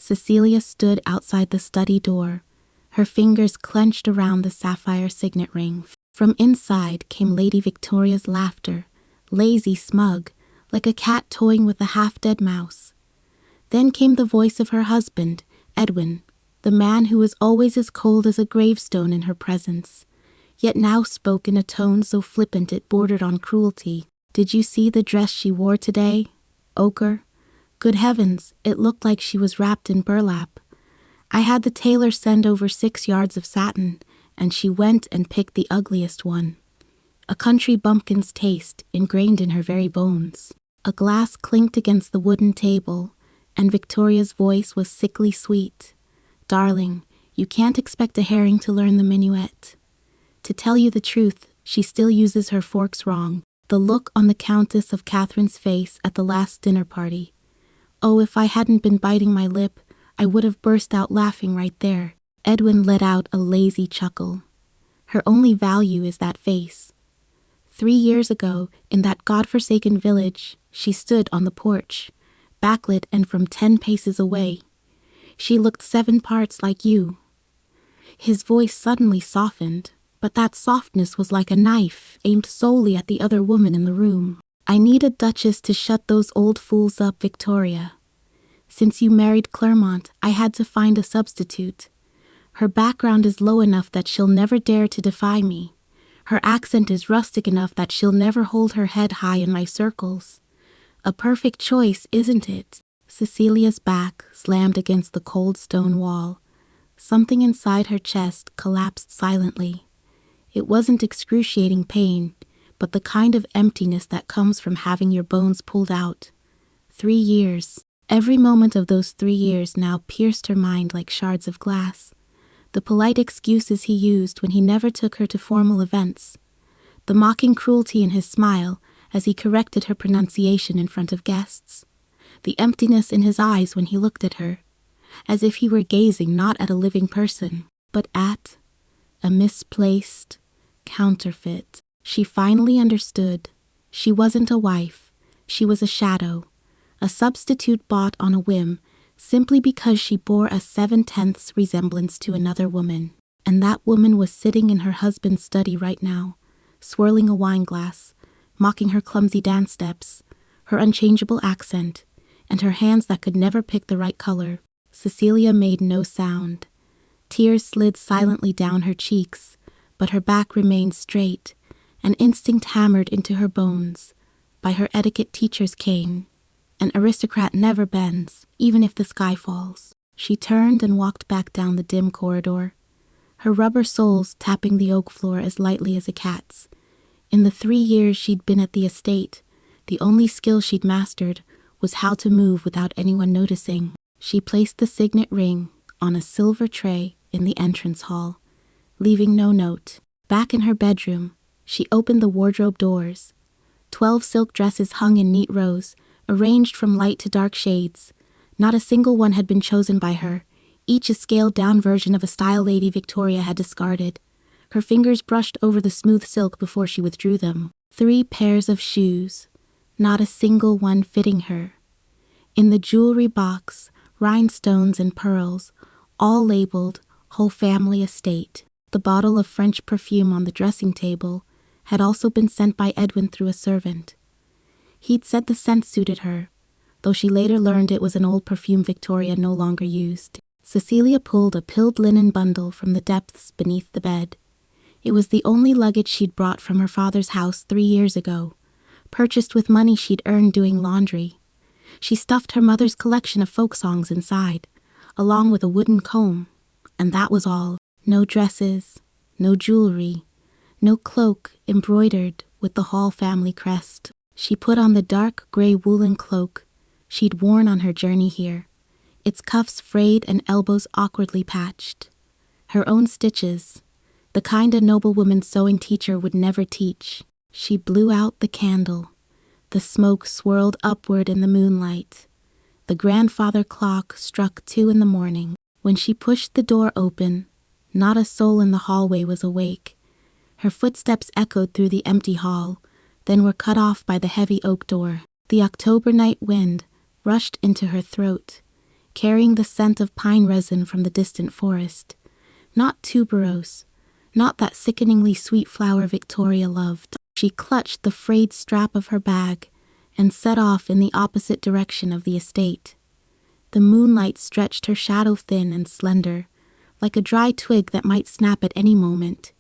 Cecilia stood outside the study door, her fingers clenched around the sapphire signet ring. From inside came Lady Victoria's laughter, lazy, smug, like a cat toying with a half-dead mouse. Then came the voice of her husband, Edwin, the man who was always as cold as a gravestone in her presence, yet now spoke in a tone so flippant it bordered on cruelty. "Did you see the dress she wore today? Ochre? Good heavens, it looked like she was wrapped in burlap. I had the tailor send over 6 yards of satin, and she went and picked the ugliest one. A country bumpkin's taste ingrained in her very bones." A glass clinked against the wooden table, and Victoria's voice was sickly sweet. "Darling, you can't expect a herring to learn the minuet. To tell you the truth, she still uses her forks wrong." The look on the Countess of Catherine's face at the last dinner party. Oh, if I hadn't been biting my lip, I would have burst out laughing right there. Edwin let out a lazy chuckle. Her only value is that face. 3 years ago, in that godforsaken village, she stood on the porch, backlit and from 10 paces away. She looked 7 parts like you. His voice suddenly softened, but that softness was like a knife aimed solely at the other woman in the room. "I need a duchess to shut those old fools up, Victoria. Since you married Clermont, I had to find a substitute. Her background is low enough that she'll never dare to defy me. Her accent is rustic enough that she'll never hold her head high in my circles. A perfect choice, isn't it?" Cecilia's back slammed against the cold stone wall. Something inside her chest collapsed silently. It wasn't excruciating pain, but the kind of emptiness that comes from having your bones pulled out. 3 years. Every moment of those 3 years now pierced her mind like shards of glass. The polite excuses he used when he never took her to formal events. The mocking cruelty in his smile as he corrected her pronunciation in front of guests. The emptiness in his eyes when he looked at her, as if he were gazing not at a living person, but at a misplaced counterfeit. She finally understood. She wasn't a wife. She was a shadow, a substitute bought on a whim, simply because she bore a 7/10 resemblance to another woman. And that woman was sitting in her husband's study right now, swirling a wineglass, mocking her clumsy dance steps, her unchangeable accent, and her hands that could never pick the right color. Cecilia made no sound. Tears slid silently down her cheeks, but her back remained straight, and instinct hammered into her bones. By her etiquette teacher's cane, an aristocrat never bends, even if the sky falls. She turned and walked back down the dim corridor, her rubber soles tapping the oak floor as lightly as a cat's. In the 3 years she'd been at the estate, the only skill she'd mastered was how to move without anyone noticing. She placed the signet ring on a silver tray in the entrance hall, leaving no note. Back in her bedroom, she opened the wardrobe doors. 12 silk dresses hung in neat rows, arranged from light to dark shades. Not a single one had been chosen by her, each a scaled-down version of a style Lady Victoria had discarded. Her fingers brushed over the smooth silk before she withdrew them. 3 pairs of shoes, not a single one fitting her. In the jewelry box, rhinestones and pearls, all labeled "Whole Family Estate." The bottle of French perfume on the dressing table had also been sent by Edwin through a servant. He'd said the scent suited her, though she later learned it was an old perfume Victoria no longer used. Cecilia pulled a pilled linen bundle from the depths beneath the bed. It was the only luggage she'd brought from her father's house 3 years ago, purchased with money she'd earned doing laundry. She stuffed her mother's collection of folk songs inside, along with a wooden comb, and that was all. No dresses, no jewelry, no cloak embroidered with the Hall family crest. She put on the dark gray woolen cloak she'd worn on her journey here, its cuffs frayed and elbows awkwardly patched. Her own stitches, the kind a noblewoman's sewing teacher would never teach. She blew out the candle. The smoke swirled upward in the moonlight. The grandfather clock struck 2 in the morning. When she pushed the door open, not a soul in the hallway was awake. Her footsteps echoed through the empty hall, then were cut off by the heavy oak door. The October night wind rushed into her throat. carrying the scent of pine resin from the distant forest. Not tuberose, not that sickeningly sweet flower Victoria loved. She clutched the frayed strap of her bag and set off in the opposite direction of the estate. The moonlight stretched her shadow thin and slender, like a dry twig that might snap at any moment.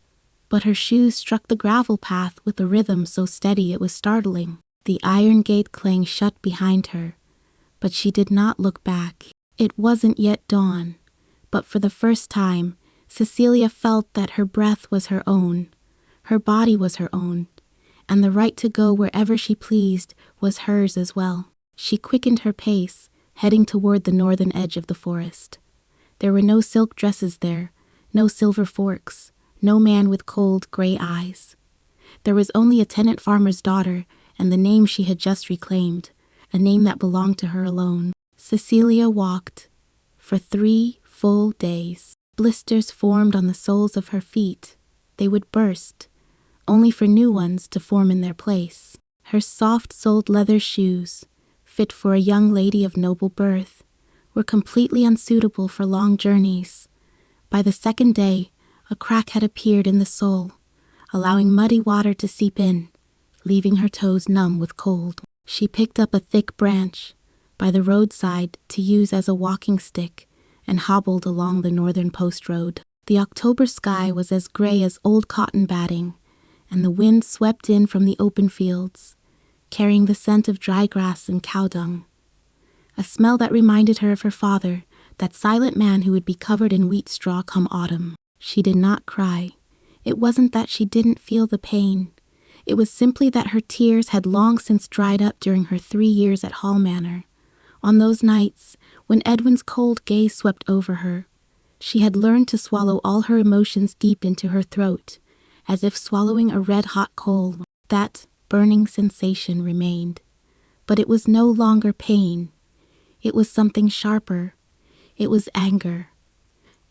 But her shoes struck the gravel path with a rhythm so steady it was startling. The iron gate clanged shut behind her, but she did not look back. It wasn't yet dawn, but for the first time, Cecilia felt that her breath was her own, her body was her own, and the right to go wherever she pleased was hers as well. She quickened her pace, heading toward the northern edge of the forest. There were no silk dresses there, no silver forks, no man with cold, gray eyes. There was only a tenant farmer's daughter and the name she had just reclaimed, a name that belonged to her alone. Cecilia walked for 3 full days. Blisters formed on the soles of her feet. They would burst, only for new ones to form in their place. Her soft-soled leather shoes, fit for a young lady of noble birth, were completely unsuitable for long journeys. By the second day, a crack had appeared in the sole, allowing muddy water to seep in, leaving her toes numb with cold. She picked up a thick branch by the roadside to use as a walking stick and hobbled along the northern post road. The October sky was as gray as old cotton batting, and the wind swept in from the open fields, carrying the scent of dry grass and cow dung. A smell that reminded her of her father, that silent man who would be covered in wheat straw come autumn. She did not cry. It wasn't that she didn't feel the pain. It was simply that her tears had long since dried up during her 3 years at Hall Manor. On those nights, when Edwin's cold gaze swept over her, she had learned to swallow all her emotions deep into her throat, as if swallowing a red-hot coal. That burning sensation remained. But it was no longer pain. It was something sharper. It was anger.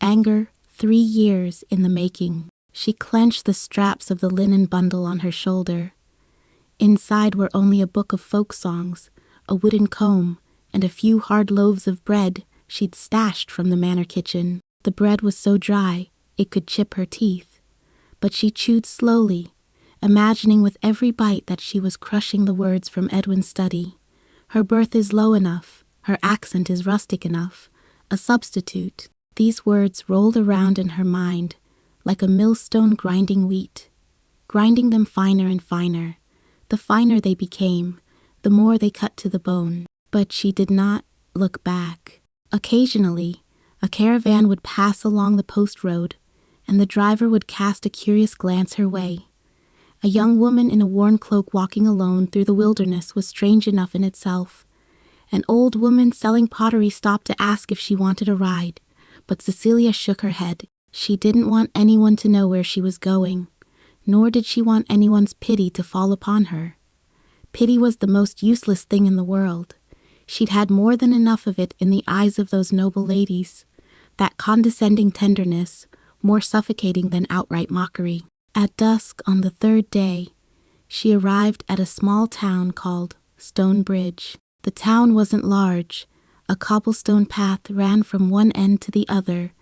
Anger 3 years in the making. She clenched the straps of the linen bundle on her shoulder. Inside were only a book of folk songs, a wooden comb, and a few hard loaves of bread she'd stashed from the manor kitchen. The bread was so dry it could chip her teeth, but she chewed slowly, imagining with every bite that she was crushing the words from Edwin's study. Her birth is low enough, her accent is rustic enough, a substitute. These words rolled around in her mind like a millstone grinding wheat, grinding them finer and finer. The finer they became, the more they cut to the bone. But she did not look back. Occasionally, a caravan would pass along the post road, and the driver would cast a curious glance her way. A young woman in a worn cloak walking alone through the wilderness was strange enough in itself. An old woman selling pottery stopped to ask if she wanted a ride, but Cecilia shook her head. She didn't want anyone to know where she was going, nor did she want anyone's pity to fall upon her. Pity was the most useless thing in the world. She'd had more than enough of it in the eyes of those noble ladies, that condescending tenderness, more suffocating than outright mockery. At dusk on the 3rd day, she arrived at a small town called Stonebridge. The town wasn't large. A cobblestone path ran from one end to the other,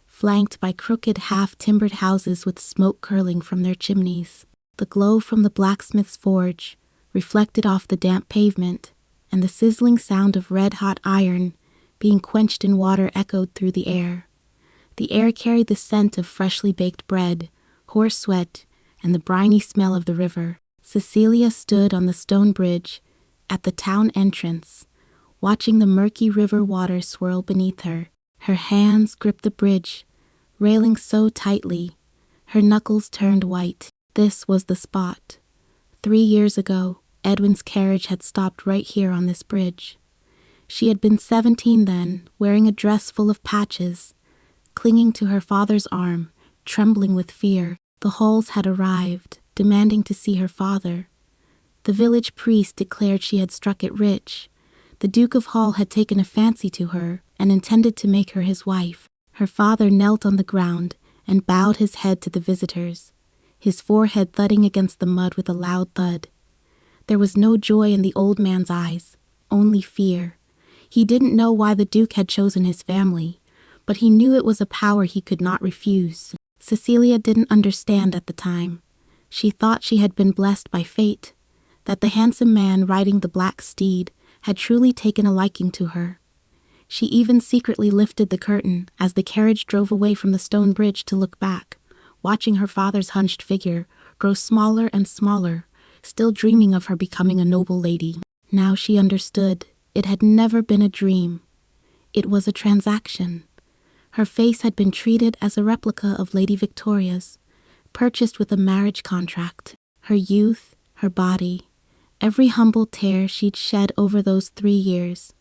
flanked by crooked half-timbered houses with smoke curling from their chimneys. The glow from the blacksmith's forge reflected off the damp pavement, and the sizzling sound of red-hot iron being quenched in water echoed through the air. The air carried the scent of freshly baked bread, horse sweat, and the briny smell of the river. Cecilia stood on the stone bridge at the town entrance, watching the murky river water swirl beneath her. Her hands gripped the bridge, railing so tightly, her knuckles turned white. This was the spot. 3 years ago, Edwin's carriage had stopped right here on this bridge. She had been 17 then, wearing a dress full of patches, clinging to her father's arm, trembling with fear. The Halls had arrived, demanding to see her father. The village priest declared she had struck it rich. The Duke of Hall had taken a fancy to her and intended to make her his wife. Her father knelt on the ground and bowed his head to the visitors, his forehead thudding against the mud with a loud thud. There was no joy in the old man's eyes, only fear. He didn't know why the Duke had chosen his family, but he knew it was a power he could not refuse. Cecilia didn't understand at the time. She thought she had been blessed by fate, that the handsome man riding the black steed had truly taken a liking to her. She even secretly lifted the curtain as the carriage drove away from the stone bridge to look back, watching her father's hunched figure grow smaller and smaller, still dreaming of her becoming a noble lady. Now she understood. It had never been a dream. It was a transaction. Her face had been treated as a replica of Lady Victoria's, purchased with a marriage contract. Her youth, her body, every humble tear she'd shed over those 3 years.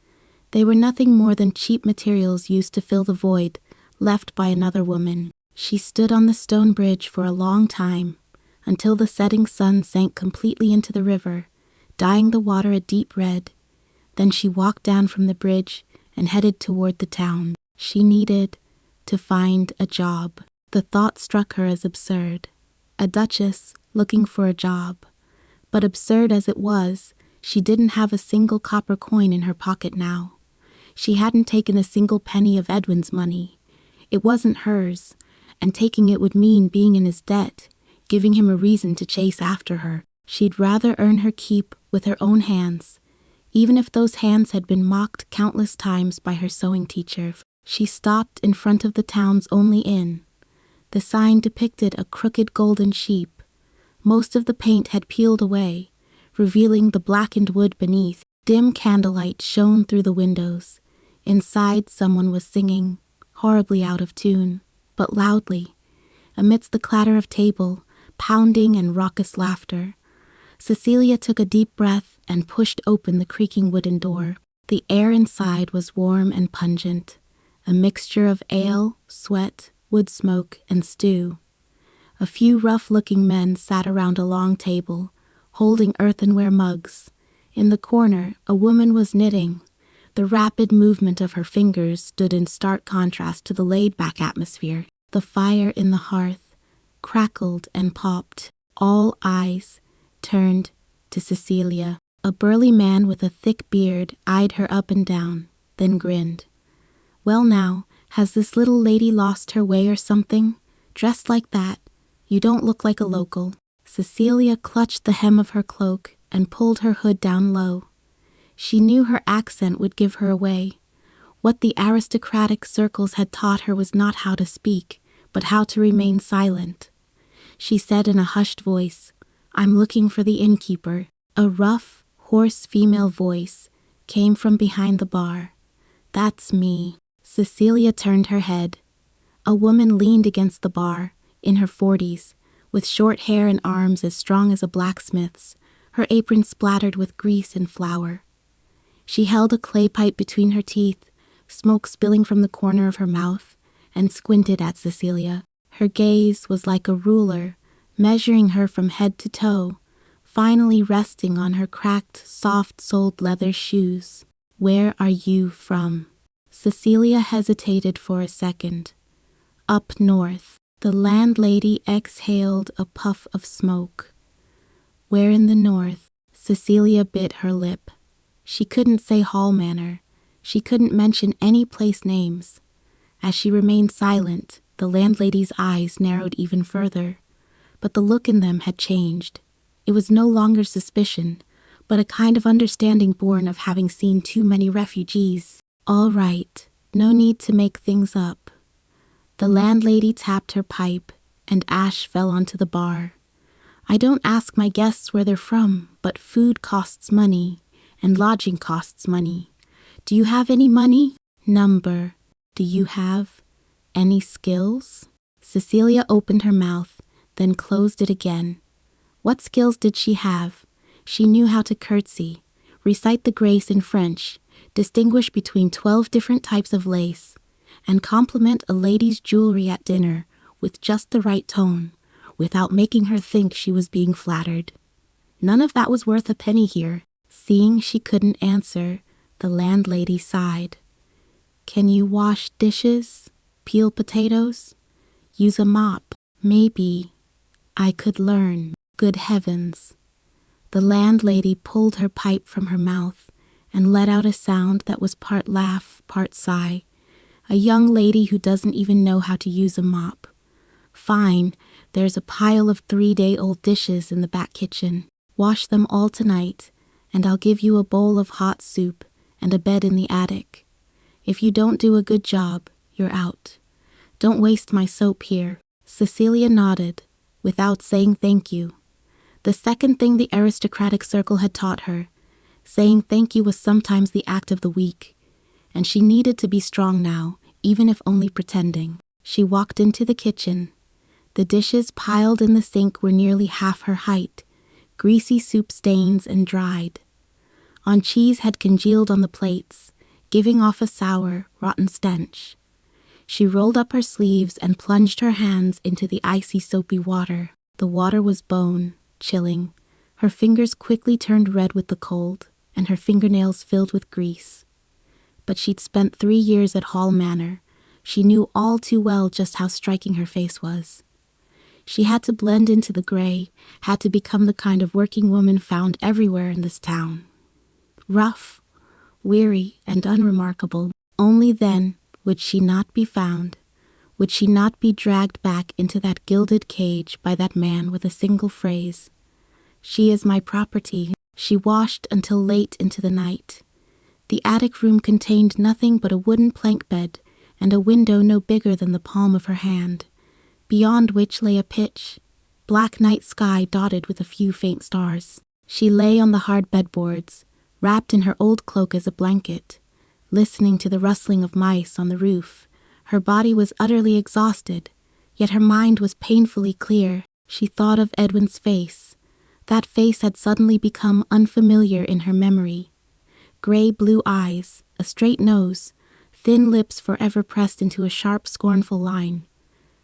They were nothing more than cheap materials used to fill the void left by another woman. She stood on the stone bridge for a long time, until the setting sun sank completely into the river, dyeing the water a deep red. Then she walked down from the bridge and headed toward the town. She needed to find a job. The thought struck her as absurd. A duchess looking for a job. But absurd as it was, she didn't have a single copper coin in her pocket now. She hadn't taken a single penny of Edwin's money. It wasn't hers, and taking it would mean being in his debt, giving him a reason to chase after her. She'd rather earn her keep with her own hands, even if those hands had been mocked countless times by her sewing teacher. She stopped in front of the town's only inn. The sign depicted a crooked golden sheep. Most of the paint had peeled away, revealing the blackened wood beneath. Dim candlelight shone through the windows. Inside, someone was singing, horribly out of tune, but loudly, amidst the clatter of table, pounding and raucous laughter. Cecilia took a deep breath and pushed open the creaking wooden door. The air inside was warm and pungent, a mixture of ale, sweat, wood smoke, and stew. A few rough-looking men sat around a long table, holding earthenware mugs. In the corner, a woman was knitting. The rapid movement of her fingers stood in stark contrast to the laid-back atmosphere. The fire in the hearth crackled and popped. All eyes turned to Cecilia. A burly man with a thick beard eyed her up and down, then grinned. "Well now, has this little lady lost her way or something? Dressed like that, you don't look like a local." Cecilia clutched the hem of her cloak and pulled her hood down low. She knew her accent would give her away. What the aristocratic circles had taught her was not how to speak, but how to remain silent. She said in a hushed voice, "I'm looking for the innkeeper." A rough, hoarse female voice came from behind the bar. "That's me." Cecilia turned her head. A woman leaned against the bar, in her 40s, with short hair and arms as strong as a blacksmith's, her apron splattered with grease and flour. She held a clay pipe between her teeth, smoke spilling from the corner of her mouth, and squinted at Cecilia. Her gaze was like a ruler, measuring her from head to toe, finally resting on her cracked, soft-soled leather shoes. "Where are you from?" Cecilia hesitated for a second. "Up north." The landlady exhaled a puff of smoke. "Where in the north?" Cecilia bit her lip. She couldn't say Hall Manor. She couldn't mention any place names. As she remained silent, the landlady's eyes narrowed even further. But the look in them had changed. It was no longer suspicion, but a kind of understanding born of having seen too many refugees. "All right, no need to make things up." The landlady tapped her pipe, and ash fell onto the bar. "I don't ask my guests where they're from, but food costs money, and lodging costs money. Do you have any money? Number. Do you have any skills?" Cecilia opened her mouth, then closed it again. What skills did she have? She knew how to curtsy, recite the grace in French, distinguish between 12 different types of lace, and compliment a lady's jewelry at dinner with just the right tone, without making her think she was being flattered. None of that was worth a penny here. Seeing she couldn't answer, the landlady sighed. "Can you wash dishes? Peel potatoes? Use a mop? Maybe I could learn." Good heavens. The landlady pulled her pipe from her mouth and let out a sound that was part laugh, part sigh. A young lady who doesn't even know how to use a mop. Fine, there's a pile of 3-day-old dishes in the back kitchen. Wash them all tonight, and I'll give you a bowl of hot soup and a bed in the attic. If you don't do a good job, you're out. Don't waste my soap here. Cecilia nodded, without saying thank you. The second thing the aristocratic circle had taught her, saying thank you was sometimes the act of the weak, and she needed to be strong now, even if only pretending. She walked into the kitchen. The dishes piled in the sink were nearly half her height, greasy soup stains and dried. Cheese had congealed on the plates, giving off a sour, rotten stench. She rolled up her sleeves and plunged her hands into the icy, soapy water. The water was bone, chilling. Her fingers quickly turned red with the cold, and her fingernails filled with grease. But she'd spent 3 years at Hall Manor. She knew all too well just how striking her face was. She had to blend into the gray, had to become the kind of working woman found everywhere in this town. Rough, weary, and unremarkable. Only then would she not be found, would she not be dragged back into that gilded cage by that man with a single phrase. She is my property. She washed until late into the night. The attic room contained nothing but a wooden plank bed and a window no bigger than the palm of her hand, beyond which lay a pitch, black night sky dotted with a few faint stars. She lay on the hard bedboards, wrapped in her old cloak as a blanket, listening to the rustling of mice on the roof. Her body was utterly exhausted, yet her mind was painfully clear. She thought of Edwin's face. That face had suddenly become unfamiliar in her memory. Gray-blue eyes, a straight nose, thin lips forever pressed into a sharp, scornful line.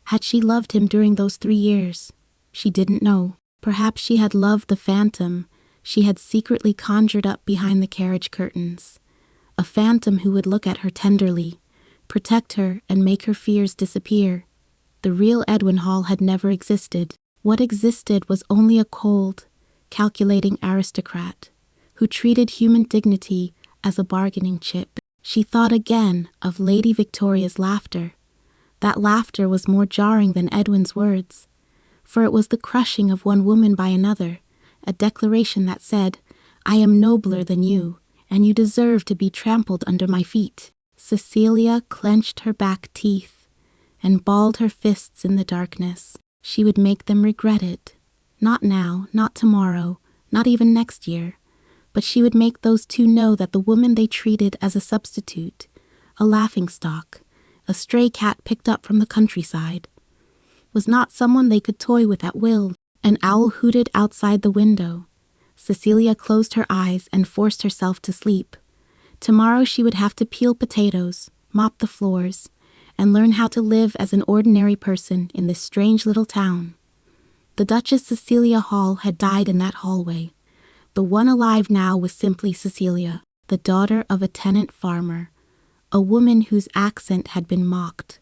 Had she loved him during those 3 years? She didn't know. Perhaps she had loved the phantom she had secretly conjured up behind the carriage curtains. A phantom who would look at her tenderly, protect her, and make her fears disappear. The real Edwin Hall had never existed. What existed was only a cold, calculating aristocrat who treated human dignity as a bargaining chip. She thought again of Lady Victoria's laughter. That laughter was more jarring than Edwin's words, for it was the crushing of one woman by another, a declaration that said, I am nobler than you, and you deserve to be trampled under my feet. Cecilia clenched her back teeth and balled her fists in the darkness. She would make them regret it. Not now, not tomorrow, not even next year. But she would make those two know that the woman they treated as a substitute, a laughingstock, a stray cat picked up from the countryside, was not someone they could toy with at will. An owl hooted outside the window. Cecilia closed her eyes and forced herself to sleep. Tomorrow she would have to peel potatoes, mop the floors, and learn how to live as an ordinary person in this strange little town. The Duchess Cecilia Hall had died in that hallway. The one alive now was simply Cecilia, the daughter of a tenant farmer, a woman whose accent had been mocked,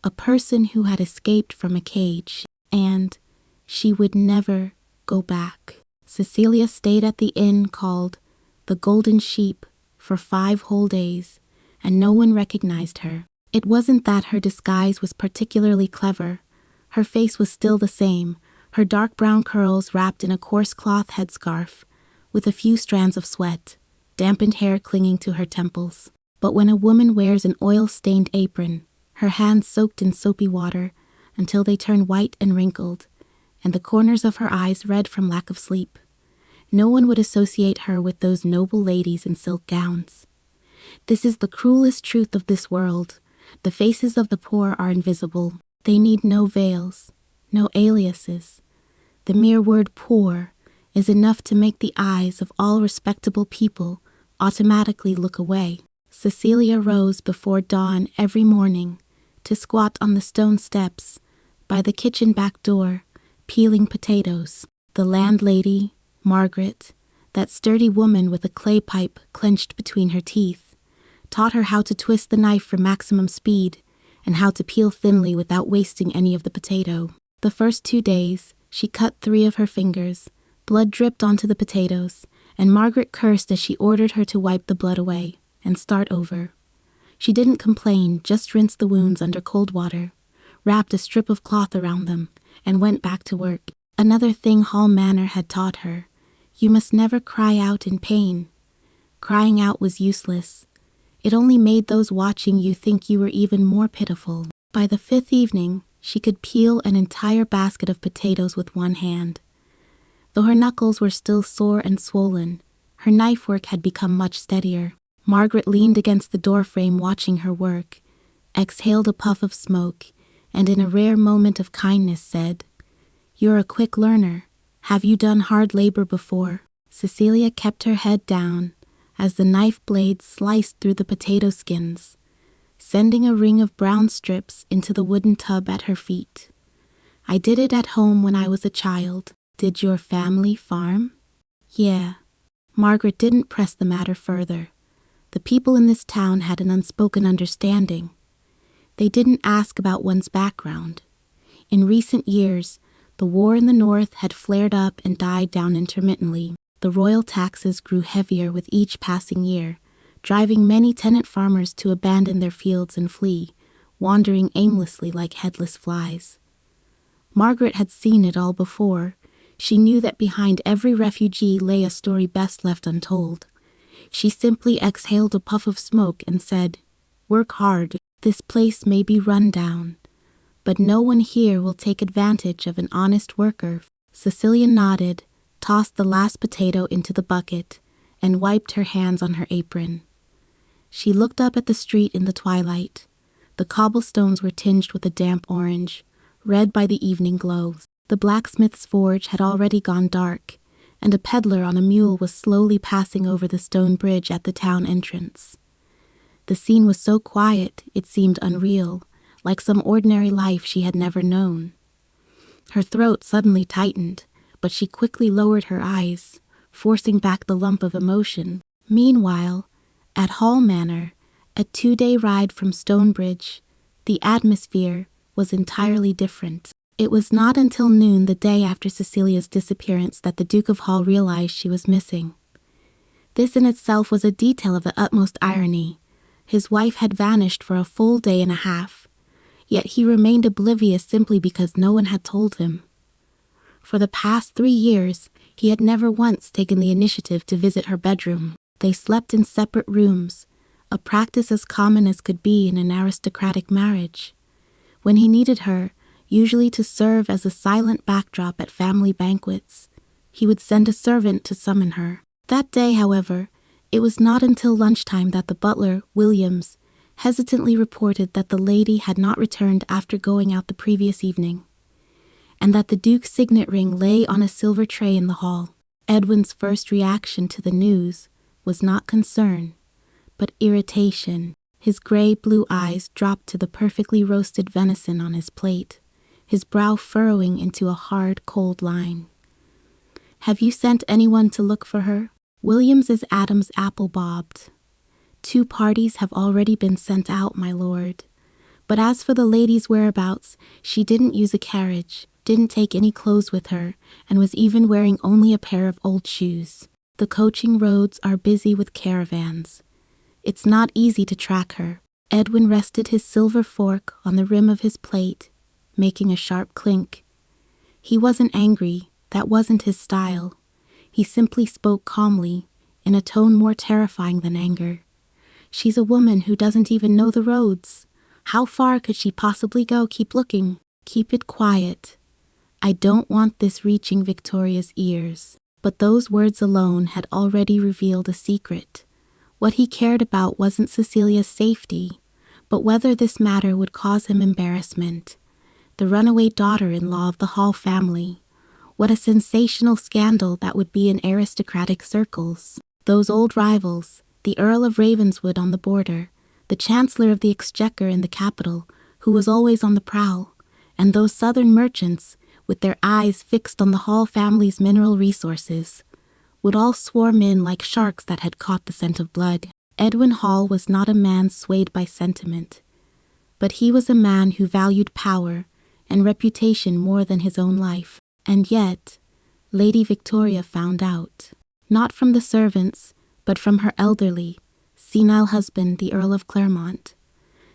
a person who had escaped from a cage, and she would never go back. Cecilia stayed at the inn called the Golden Sheep for 5 whole days, and no one recognized her. It wasn't that her disguise was particularly clever. Her face was still the same, her dark brown curls wrapped in a coarse cloth headscarf, with a few strands of sweat, dampened hair clinging to her temples. But when a woman wears an oil-stained apron, her hands soaked in soapy water until they turn white and wrinkled, and the corners of her eyes red from lack of sleep, no one would associate her with those noble ladies in silk gowns. This is the cruelest truth of this world. The faces of the poor are invisible. They need no veils, no aliases. The mere word poor is enough to make the eyes of all respectable people automatically look away. Cecilia rose before dawn every morning to squat on the stone steps by the kitchen back door, peeling potatoes. The landlady, Margaret, that sturdy woman with a clay pipe clenched between her teeth, taught her how to twist the knife for maximum speed and how to peel thinly without wasting any of the potato. The first 2 days, she cut 3 of her fingers, blood dripped onto the potatoes, and Margaret cursed as she ordered her to wipe the blood away and start over. She didn't complain, just rinsed the wounds under cold water, wrapped a strip of cloth around them, and went back to work. Another thing Hall Manor had taught her: you must never cry out in pain. Crying out was useless. It only made those watching you think you were even more pitiful. By the 5th evening, she could peel an entire basket of potatoes with one hand. Though her knuckles were still sore and swollen, her knife work had become much steadier. Margaret leaned against the doorframe watching her work, exhaled a puff of smoke, and in a rare moment of kindness said, "You're a quick learner. Have you done hard labor before?" Cecilia kept her head down as the knife blade sliced through the potato skins, sending a ring of brown strips into the wooden tub at her feet. "I did it at home when I was a child." "Did your family farm?" "Yeah." Margaret didn't press the matter further. The people in this town had an unspoken understanding. They didn't ask about one's background. In recent years, the war in the north had flared up and died down intermittently. The royal taxes grew heavier with each passing year, driving many tenant farmers to abandon their fields and flee, wandering aimlessly like headless flies. Margaret had seen it all before. She knew that behind every refugee lay a story best left untold. She simply exhaled a puff of smoke and said, "Work hard. This place may be run down, but no one here will take advantage of an honest worker." Cecilia nodded, tossed the last potato into the bucket, and wiped her hands on her apron. She looked up at the street in the twilight. The cobblestones were tinged with a damp orange, red by the evening glow. The blacksmith's forge had already gone dark, and a peddler on a mule was slowly passing over the stone bridge at the town entrance. The scene was so quiet it seemed unreal, like some ordinary life she had never known. Her throat suddenly tightened, but she quickly lowered her eyes, forcing back the lump of emotion. Meanwhile, at Hall Manor, a 2-day ride from Stonebridge, the atmosphere was entirely different. It was not until noon the day after Cecilia's disappearance that the Duke of Hall realized she was missing. This in itself was a detail of the utmost irony. His wife had vanished for a full day and a half, yet he remained oblivious simply because no one had told him. For the past 3 years, he had never once taken the initiative to visit her bedroom. They slept in separate rooms, a practice as common as could be in an aristocratic marriage. When he needed her, usually to serve as a silent backdrop at family banquets, he would send a servant to summon her. That day, however, it was not until lunchtime that the butler, Williams, hesitantly reported that the lady had not returned after going out the previous evening, and that the Duke's signet ring lay on a silver tray in the hall. Edwin's first reaction to the news was not concern, but irritation. His gray-blue eyes dropped to the perfectly roasted venison on his plate, his brow furrowing into a hard, cold line. "Have you sent anyone to look for her?" Williams's Adam's apple bobbed. "2 parties have already been sent out, my lord. But as for the lady's whereabouts, she didn't use a carriage, didn't take any clothes with her, and was even wearing only a pair of old shoes. The coaching roads are busy with caravans. It's not easy to track her." Edwin rested his silver fork on the rim of his plate, making a sharp clink. He wasn't angry, that wasn't his style. He simply spoke calmly, in a tone more terrifying than anger. "She's a woman who doesn't even know the roads. How far could she possibly go? Keep looking." "Keep it quiet. I don't want this reaching Victoria's ears." But those words alone had already revealed a secret. What he cared about wasn't Cecilia's safety, but whether this matter would cause him embarrassment. The runaway daughter-in-law of the Hall family. What a sensational scandal that would be in aristocratic circles. Those old rivals, the Earl of Ravenswood on the border, the Chancellor of the Exchequer in the capital, who was always on the prowl, and those southern merchants, with their eyes fixed on the Hall family's mineral resources, would all swarm in like sharks that had caught the scent of blood. Edwin Hall was not a man swayed by sentiment, but he was a man who valued power and reputation more than his own life. And yet, Lady Victoria found out. not from the servants, but from her elderly, senile husband, the Earl of Claremont.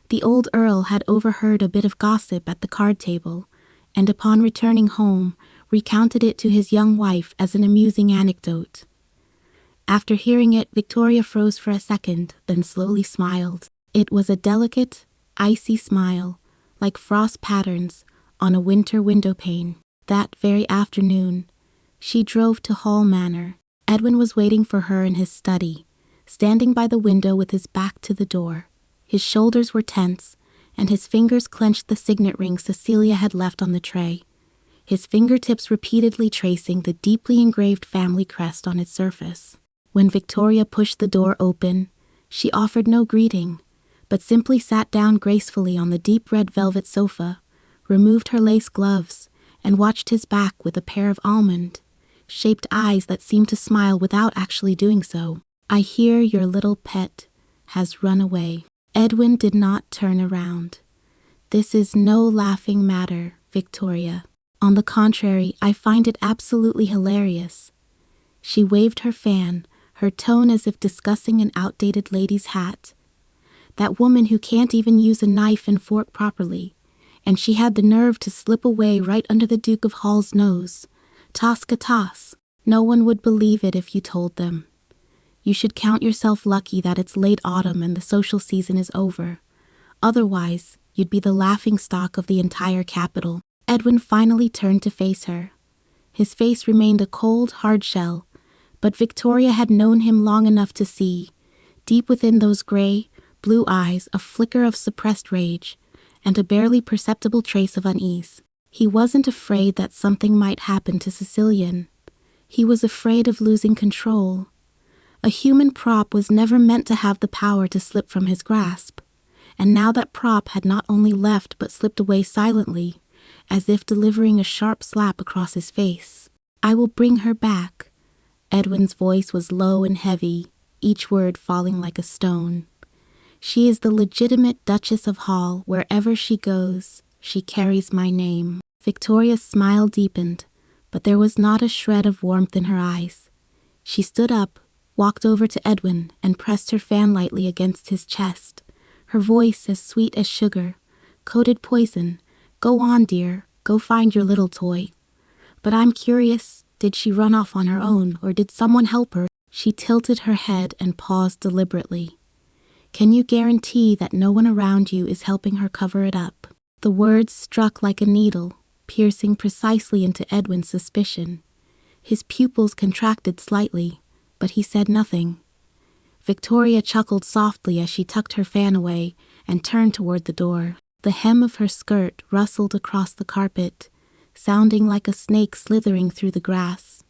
The old Earl had overheard a bit of gossip at the card table, and upon returning home, recounted it to his young wife as an amusing anecdote. After hearing it, Victoria froze for a second, then slowly smiled. It was a delicate, icy smile, like frost patterns on a winter window pane. That very afternoon, she drove to Hall Manor. Edwin was waiting for her in his study, standing by the window with his back to the door. His shoulders were tense, and his fingers clenched the signet ring Cecilia had left on the tray, his fingertips repeatedly tracing the deeply engraved family crest on its surface. When Victoria pushed the door open, she offered no greeting, but simply sat down gracefully on the deep red velvet sofa, removed her lace gloves, and watched his back with a pair of almond-shaped eyes that seemed to smile without actually doing so. "I hear your little pet has run away." Edwin did not turn around. "This is no laughing matter, Victoria. On the contrary, I find it absolutely hilarious." She waved her fan, her tone as if discussing an outdated lady's hat. "That woman who can't even use a knife and fork properly, and she had the nerve to slip away right under the Duke of Hall's nose. Toss-ka-toss. No one would believe it if you told them. You should count yourself lucky that it's late autumn and the social season is over. Otherwise, you'd be the laughingstock of the entire capital." Edwin finally turned to face her. His face remained a cold, hard shell, but Victoria had known him long enough to see, deep within those gray, blue eyes, a flicker of suppressed rage, and a barely perceptible trace of unease. He wasn't afraid that something might happen to Cecilian. He was afraid of losing control. A human prop was never meant to have the power to slip from his grasp, and now that prop had not only left but slipped away silently, as if delivering a sharp slap across his face. "I will bring her back." Edwin's voice was low and heavy, each word falling like a stone. "She is the legitimate Duchess of Hall. Wherever she goes, she carries my name." Victoria's smile deepened, but there was not a shred of warmth in her eyes. She stood up, walked over to Edwin, and pressed her fan lightly against his chest, her voice as sweet as sugar. "Coated poison. Go on, dear, go find your little toy. But I'm curious, did she run off on her own, or did someone help her?" She tilted her head and paused deliberately. "Can you guarantee that no one around you is helping her cover it up?" The words struck like a needle, piercing precisely into Edwin's suspicion. His pupils contracted slightly, but he said nothing. Victoria chuckled softly as she tucked her fan away and turned toward the door. The hem of her skirt rustled across the carpet, sounding like a snake slithering through the grass.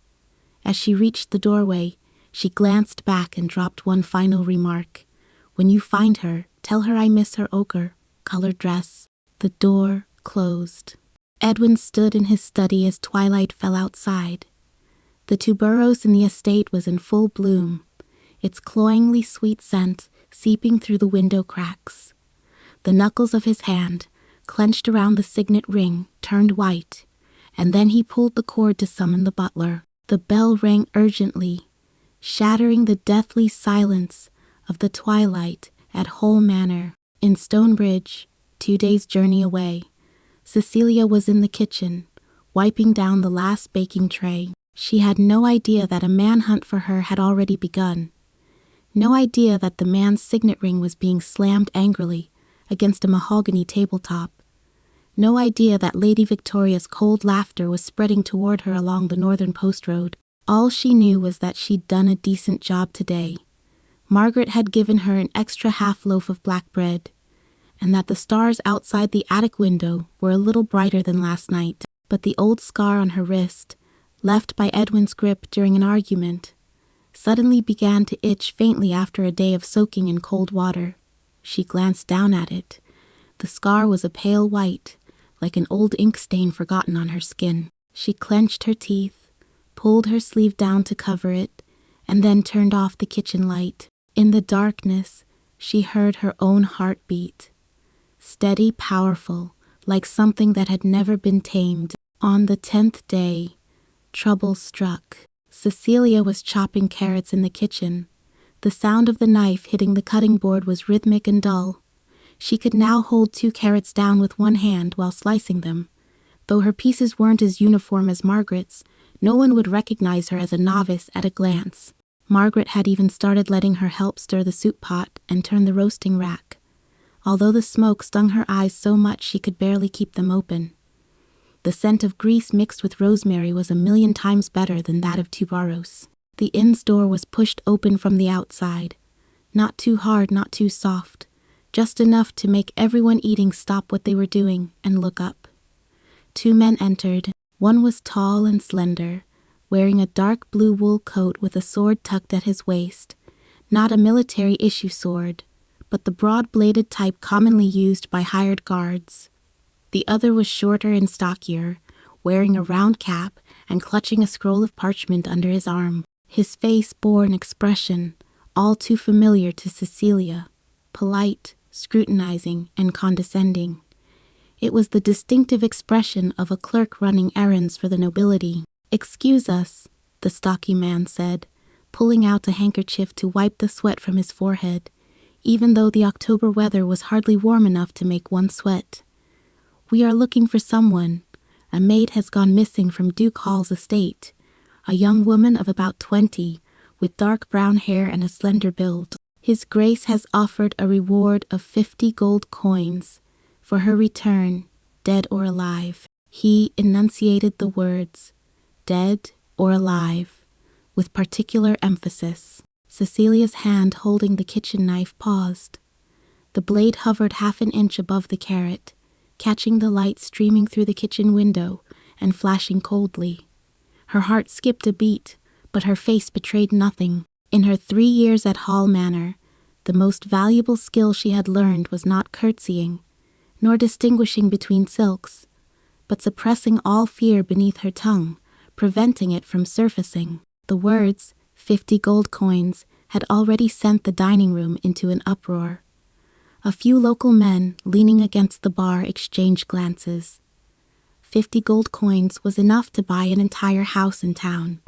As she reached the doorway, she glanced back and dropped one final remark. "When you find her, tell her I miss her ochre-colored dress." The door closed. Edwin stood in his study as twilight fell outside. The tuberose in the estate was in full bloom, its cloyingly sweet scent seeping through the window cracks. The knuckles of his hand, clenched around the signet ring, turned white, and then he pulled the cord to summon the butler. The bell rang urgently, shattering the deathly silence of the twilight at Hall Manor. In Stonebridge, 2 days' journey away, Cecilia was in the kitchen, wiping down the last baking tray. She had no idea that a manhunt for her had already begun. No idea that the man's signet ring was being slammed angrily against a mahogany tabletop. No idea that Lady Victoria's cold laughter was spreading toward her along the northern post road. All she knew was that she'd done a decent job today. Margaret had given her an extra half loaf of black bread, and that the stars outside the attic window were a little brighter than last night. But the old scar on her wrist, left by Edwin's grip during an argument, suddenly began to itch faintly after a day of soaking in cold water. She glanced down at it. The scar was a pale white, like an old ink stain forgotten on her skin. She clenched her teeth, pulled her sleeve down to cover it, and then turned off the kitchen light. In the darkness, she heard her own heartbeat. Steady, powerful, like something that had never been tamed. On the 10th day, trouble struck. Cecilia was chopping carrots in the kitchen. The sound of the knife hitting the cutting board was rhythmic and dull. She could now hold 2 carrots down with one hand while slicing them. Though her pieces weren't as uniform as Margaret's, no one would recognize her as a novice at a glance. Margaret had even started letting her help stir the soup pot and turn the roasting rack, although the smoke stung her eyes so much she could barely keep them open. The scent of grease mixed with rosemary was 1,000,000 times better than that of tuberose. The inn's door was pushed open from the outside. Not too hard, not too soft, just enough to make everyone eating stop what they were doing and look up. 2 men entered. One was tall and slender, wearing a dark blue wool coat with a sword tucked at his waist. Not a military-issue sword, but the broad-bladed type commonly used by hired guards. The other was shorter and stockier, wearing a round cap and clutching a scroll of parchment under his arm. His face bore an expression all too familiar to Cecilia, polite, scrutinizing, and condescending. It was the distinctive expression of a clerk running errands for the nobility. "Excuse us," the stocky man said, pulling out a handkerchief to wipe the sweat from his forehead, even though the October weather was hardly warm enough to make one sweat. "We are looking for someone. A maid has gone missing from Duke Hall's estate. A young woman of about 20, with dark brown hair and a slender build. His Grace has offered a reward of 50 gold coins for her return, dead or alive." He enunciated the words, "dead or alive," with particular emphasis. Cecilia's hand holding the kitchen knife paused. The blade hovered 1/2 inch above the carrot, catching the light streaming through the kitchen window and flashing coldly. Her heart skipped a beat, but her face betrayed nothing. In her 3 years at Hall Manor, the most valuable skill she had learned was not curtsying, nor distinguishing between silks, but suppressing all fear beneath her tongue, preventing it from surfacing. The words, 50 gold coins, had already sent the dining room into an uproar. A few local men, leaning against the bar, exchanged glances. 50 gold coins was enough to buy an entire house in town.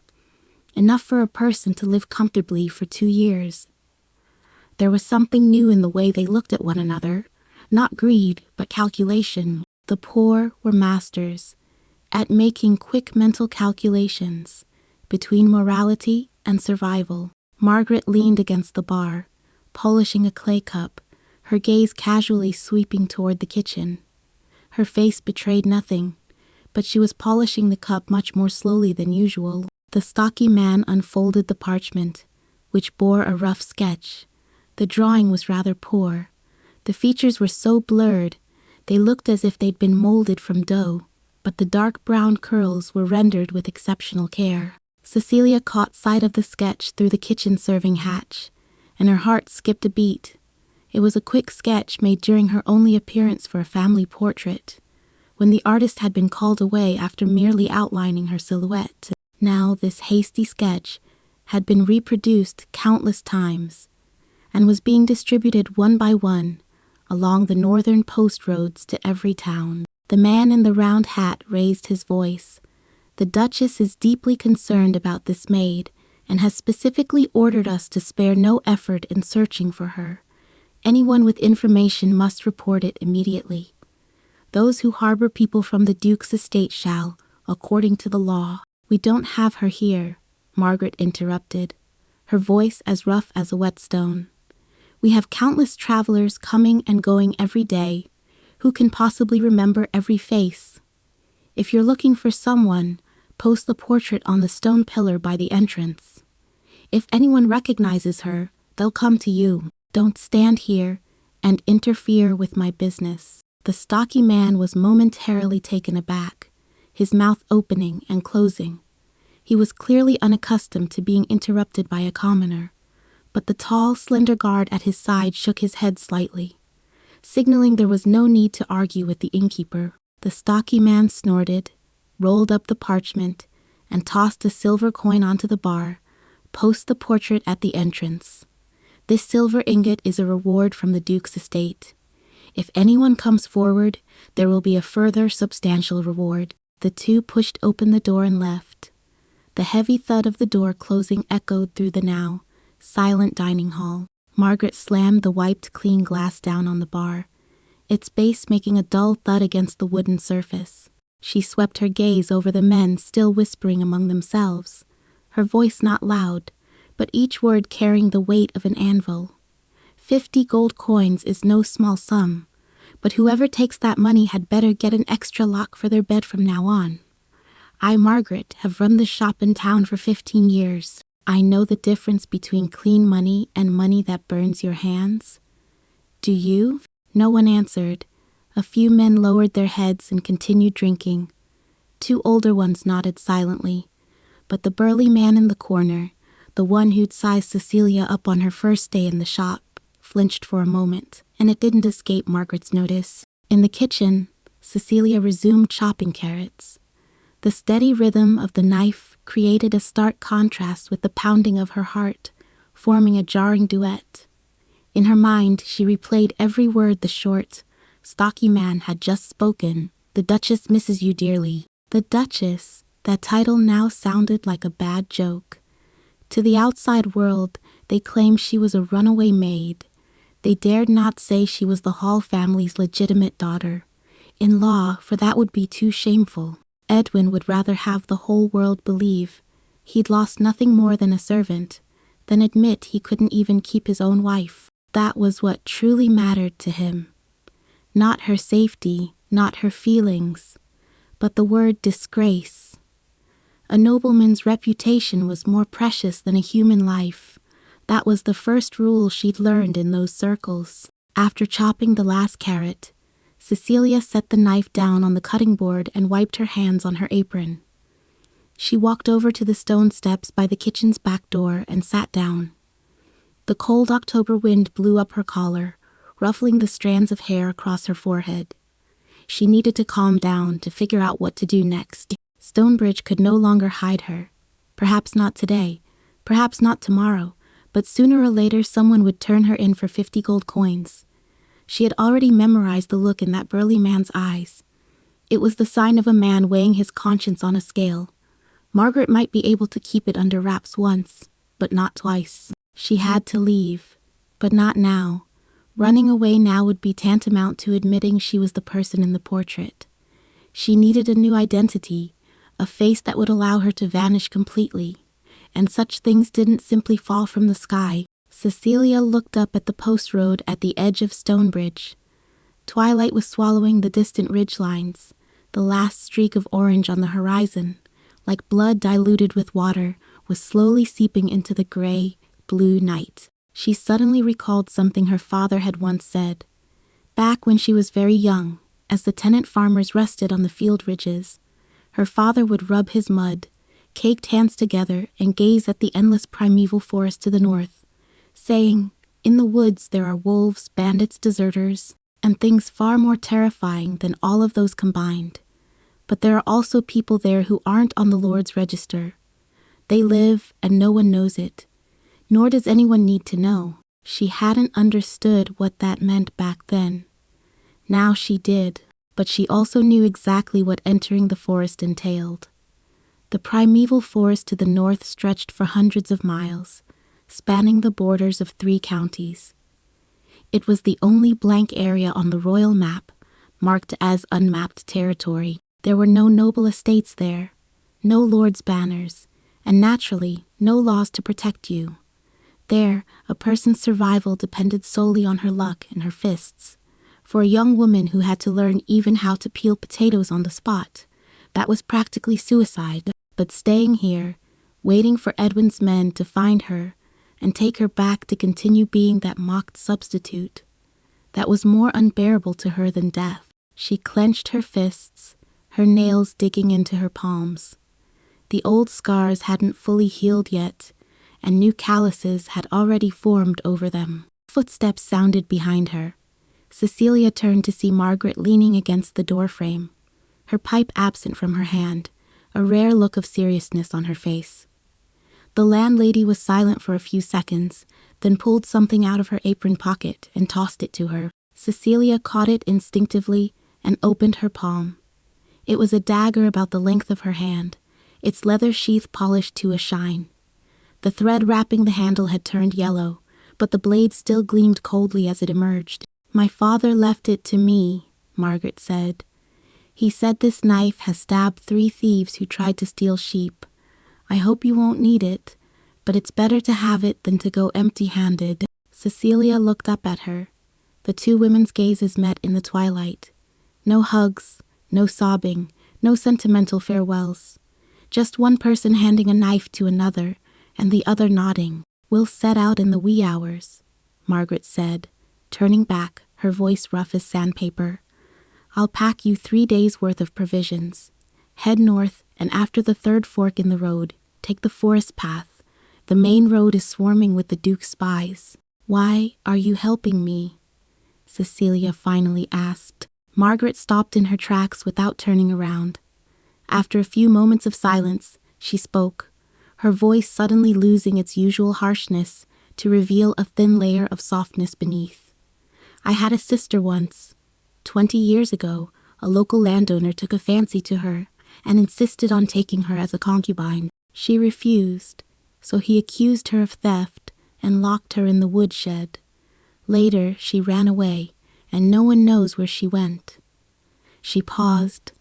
Enough for a person to live comfortably for 2 years. There was something new in the way they looked at one another, not greed, but calculation. The poor were masters at making quick mental calculations between morality and survival. Margaret leaned against the bar, polishing a clay cup, her gaze casually sweeping toward the kitchen. Her face betrayed nothing, but she was polishing the cup much more slowly than usual. The stocky man unfolded the parchment, which bore a rough sketch. The drawing was rather poor. The features were so blurred, they looked as if they'd been molded from dough, but the dark brown curls were rendered with exceptional care. Cecilia caught sight of the sketch through the kitchen serving hatch, and her heart skipped a beat. It was a quick sketch made during her only appearance for a family portrait, when the artist had been called away after merely outlining her silhouette. Now this hasty sketch had been reproduced countless times, and was being distributed one by one along the northern post roads to every town. The man in the round hat raised his voice. "The Duchess is deeply concerned about this maid, and has specifically ordered us to spare no effort in searching for her. Anyone with information must report it immediately. Those who harbor people from the Duke's estate shall, according to the law." "We don't have her here," Margaret interrupted, her voice as rough as a whetstone. "We have countless travelers coming and going every day. Who can possibly remember every face? If you're looking for someone, post the portrait on the stone pillar by the entrance. If anyone recognizes her, they'll come to you. Don't stand here and interfere with my business." The stocky man was momentarily taken aback, his mouth opening and closing. He was clearly unaccustomed to being interrupted by a commoner, but the tall, slender guard at his side shook his head slightly, signaling there was no need to argue with the innkeeper. The stocky man snorted, rolled up the parchment, and tossed a silver coin onto the bar. "Post the portrait at the entrance. This silver ingot is a reward from the Duke's estate. If anyone comes forward, there will be a further substantial reward." The two pushed open the door and left. The heavy thud of the door closing echoed through the now silent dining hall. Margaret slammed the wiped clean glass down on the bar, its base making a dull thud against the wooden surface. She swept her gaze over the men still whispering among themselves, her voice not loud, but each word carrying the weight of an anvil. 50 gold coins is no small sum, but whoever takes that money had better get an extra lock for their bed from now on. I, Margaret, have run this shop in town for 15 years. I know the difference between clean money and money that burns your hands. Do you? No one answered. A few men lowered their heads and continued drinking. 2 older ones nodded silently, but the burly man in the corner, the one who'd sized Cecilia up on her first day in the shop, flinched for a moment, and it didn't escape Margaret's notice. In the kitchen, Cecilia resumed chopping carrots. The steady rhythm of the knife created a stark contrast with the pounding of her heart, forming a jarring duet. In her mind, she replayed every word the short, stocky man had just spoken. The Duchess misses you dearly. The Duchess, that title now sounded like a bad joke. To the outside world, they claimed she was a runaway maid. They dared not say she was the Hall family's legitimate daughter. In law, for that would be too shameful. Edwin would rather have the whole world believe he'd lost nothing more than a servant than admit he couldn't even keep his own wife. That was what truly mattered to him. Not her safety, not her feelings, but the word disgrace. A nobleman's reputation was more precious than a human life. That was the first rule she'd learned in those circles. After chopping the last carrot, Cecilia set the knife down on the cutting board and wiped her hands on her apron. She walked over to the stone steps by the kitchen's back door and sat down. The cold October wind blew up her collar, ruffling the strands of hair across her forehead. She needed to calm down to figure out what to do next. Stonebridge could no longer hide her. Perhaps not today, perhaps not tomorrow, but sooner or later someone would turn her in for 50 gold coins. She had already memorized the look in that burly man's eyes. It was the sign of a man weighing his conscience on a scale. Margaret might be able to keep it under wraps once, but not twice. She had to leave, but not now. Running away now would be tantamount to admitting she was the person in the portrait. She needed a new identity, a face that would allow her to vanish completely. And such things didn't simply fall from the sky. Cecilia looked up at the post road at the edge of Stonebridge. Twilight was swallowing the distant ridgelines, the last streak of orange on the horizon, like blood diluted with water, was slowly seeping into the gray, blue night. She suddenly recalled something her father had once said. Back when she was very young, as the tenant farmers rested on the field ridges, her father would rub his mud, caked hands together, and gaze at the endless primeval forest to the north, saying, "In the woods there are wolves, bandits, deserters, and things far more terrifying than all of those combined. But there are also people there who aren't on the Lord's register. They live, and no one knows it. Nor does anyone need to know." She hadn't understood what that meant back then. Now she did, but she also knew exactly what entering the forest entailed. The primeval forest to the north stretched for hundreds of miles, spanning the borders of 3 counties. It was the only blank area on the royal map, marked as unmapped territory. There were no noble estates there, no lord's banners, and naturally, no laws to protect you. There, a person's survival depended solely on her luck and her fists. For a young woman who had to learn even how to peel potatoes on the spot, that was practically suicide. But staying here, waiting for Edwin's men to find her and take her back to continue being that mocked substitute, that was more unbearable to her than death. She clenched her fists, her nails digging into her palms. The old scars hadn't fully healed yet, and new calluses had already formed over them. Footsteps sounded behind her. Cecilia turned to see Margaret leaning against the doorframe, her pipe absent from her hand, a rare look of seriousness on her face. The landlady was silent for a few seconds, then pulled something out of her apron pocket and tossed it to her. Cecilia caught it instinctively and opened her palm. It was a dagger about the length of her hand, its leather sheath polished to a shine. The thread wrapping the handle had turned yellow, but the blade still gleamed coldly as it emerged. "My father left it to me," Margaret said. "He said this knife has stabbed 3 thieves who tried to steal sheep. I hope you won't need it, but it's better to have it than to go empty-handed." Cecilia looked up at her. The two women's gazes met in the twilight. No hugs, no sobbing, no sentimental farewells. Just one person handing a knife to another, and the other nodding. "We'll set out in the wee hours," Margaret said, turning back, her voice rough as sandpaper. "I'll pack you 3 days' worth of provisions. Head north, and after the 3rd fork in the road, take the forest path. The main road is swarming with the Duke's spies." "Why are you helping me?" Cecilia finally asked. Margaret stopped in her tracks without turning around. After a few moments of silence, she spoke, her voice suddenly losing its usual harshness to reveal a thin layer of softness beneath. "I had a sister once. 20 years ago, a local landowner took a fancy to her and insisted on taking her as a concubine. She refused, so he accused her of theft and locked her in the woodshed. Later, she ran away, and no one knows where she went." She paused.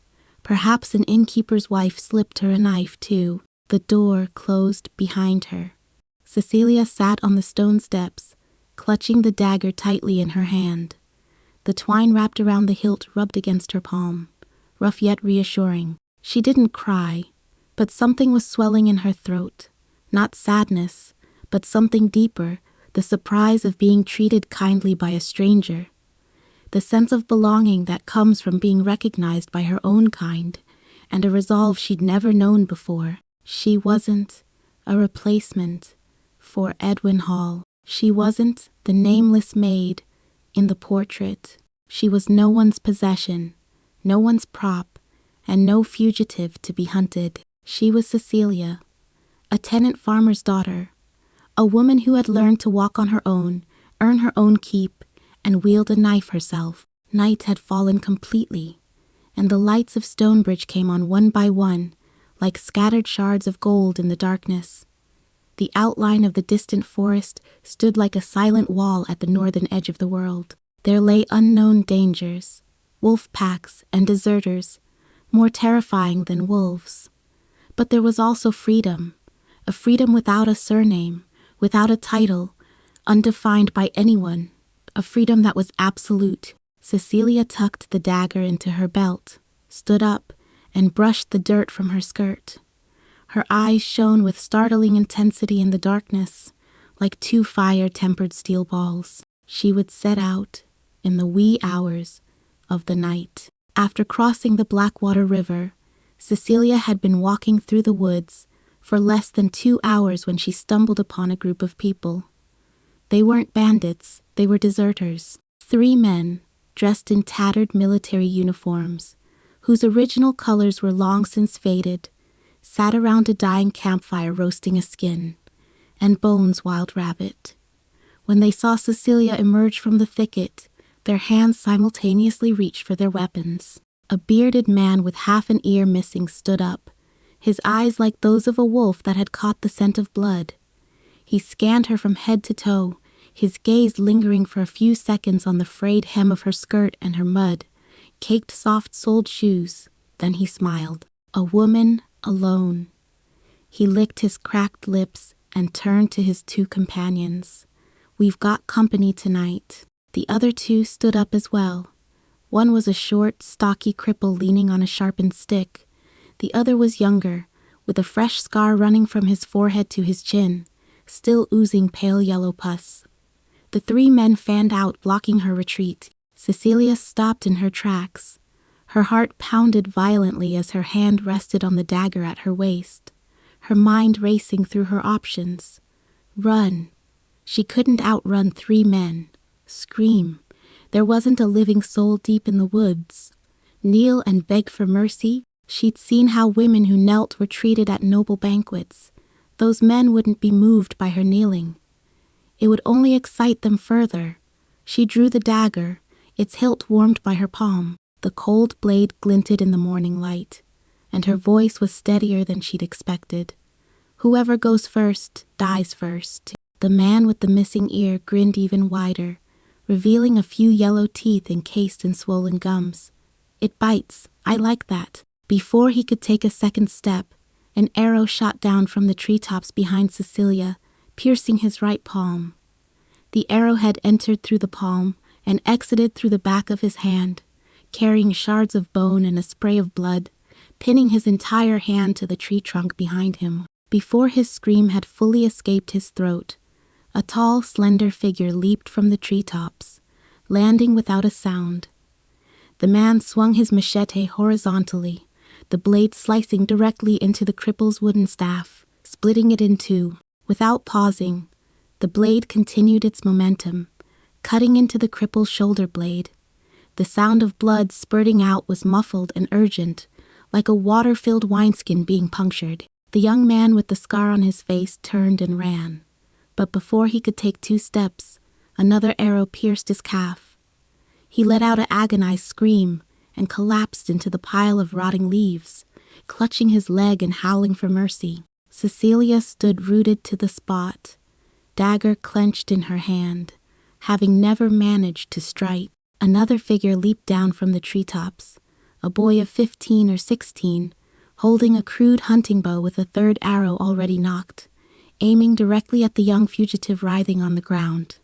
Perhaps an innkeeper's wife slipped her a knife, too. The door closed behind her. Cecilia sat on the stone steps, clutching the dagger tightly in her hand. The twine wrapped around the hilt rubbed against her palm, rough yet reassuring. She didn't cry, but something was swelling in her throat. Not sadness, but something deeper, the surprise of being treated kindly by a stranger. The sense of belonging that comes from being recognized by her own kind, and a resolve she'd never known before. She wasn't a replacement for Edwin Hall. She wasn't the nameless maid in the portrait. She was no one's possession, no one's prop, and no fugitive to be hunted. She was Cecilia, a tenant farmer's daughter, a woman who had learned to walk on her own, earn her own keep, and wield a knife herself. Night had fallen completely, and the lights of Stonebridge came on one by one, like scattered shards of gold in the darkness. The outline of the distant forest stood like a silent wall at the northern edge of the world. There lay unknown dangers, wolf packs and deserters, more terrifying than wolves. But there was also freedom, a freedom without a surname, without a title, undefined by anyone, a freedom that was absolute. Cecilia tucked the dagger into her belt, stood up, and brushed the dirt from her skirt. Her eyes shone with startling intensity in the darkness, like 2 fire-tempered steel balls. She would set out in the wee hours of the night. After crossing the Blackwater River, Cecilia had been walking through the woods for less than 2 hours when she stumbled upon a group of people. They weren't bandits, they were deserters. 3 men, dressed in tattered military uniforms, whose original colors were long since faded, sat around a dying campfire roasting a skin, and Bones' wild rabbit. When they saw Cecilia emerge from the thicket, their hands simultaneously reached for their weapons. A bearded man with half an ear missing stood up, his eyes like those of a wolf that had caught the scent of blood. He scanned her from head to toe, his gaze lingering for a few seconds on the frayed hem of her skirt and her mud-caked soft-soled shoes. Then he smiled. A woman alone. He licked his cracked lips and turned to his 2 companions. "We've got company tonight." The other 2 stood up as well. One was a short, stocky cripple leaning on a sharpened stick. The other was younger, with a fresh scar running from his forehead to his chin, still oozing pale yellow pus. The 3 men fanned out, blocking her retreat. Cecilia stopped in her tracks. Her heart pounded violently as her hand rested on the dagger at her waist, her mind racing through her options. Run. She couldn't outrun 3 men. Scream. There wasn't a living soul deep in the woods. Kneel and beg for mercy. She'd seen how women who knelt were treated at noble banquets. Those men wouldn't be moved by her kneeling. It would only excite them further. She drew the dagger, its hilt warmed by her palm. The cold blade glinted in the morning light. and her voice was steadier than she'd expected. "Whoever goes first, dies first." The man with the missing ear grinned even wider, revealing a few yellow teeth encased in swollen gums. "It bites. I like that." Before he could take a second step, an arrow shot down from the treetops behind Cecilia, piercing his right palm. The arrowhead entered through the palm and exited through the back of his hand, carrying shards of bone and a spray of blood, pinning his entire hand to the tree trunk behind him. Before his scream had fully escaped his throat, a tall, slender figure leaped from the treetops, landing without a sound. The man swung his machete horizontally, the blade slicing directly into the cripple's wooden staff, splitting it in two. Without pausing, the blade continued its momentum, cutting into the cripple's shoulder blade. The sound of blood spurting out was muffled and urgent, like a water-filled wineskin being punctured. The young man with the scar on his face turned and ran. But before he could take 2 steps, another arrow pierced his calf. He let out an agonized scream and collapsed into the pile of rotting leaves, clutching his leg and howling for mercy. Cecilia stood rooted to the spot, dagger clenched in her hand, having never managed to strike. Another figure leaped down from the treetops, a boy of 15 or 16, holding a crude hunting bow with a third arrow already nocked, aiming directly at the young fugitive writhing on the ground.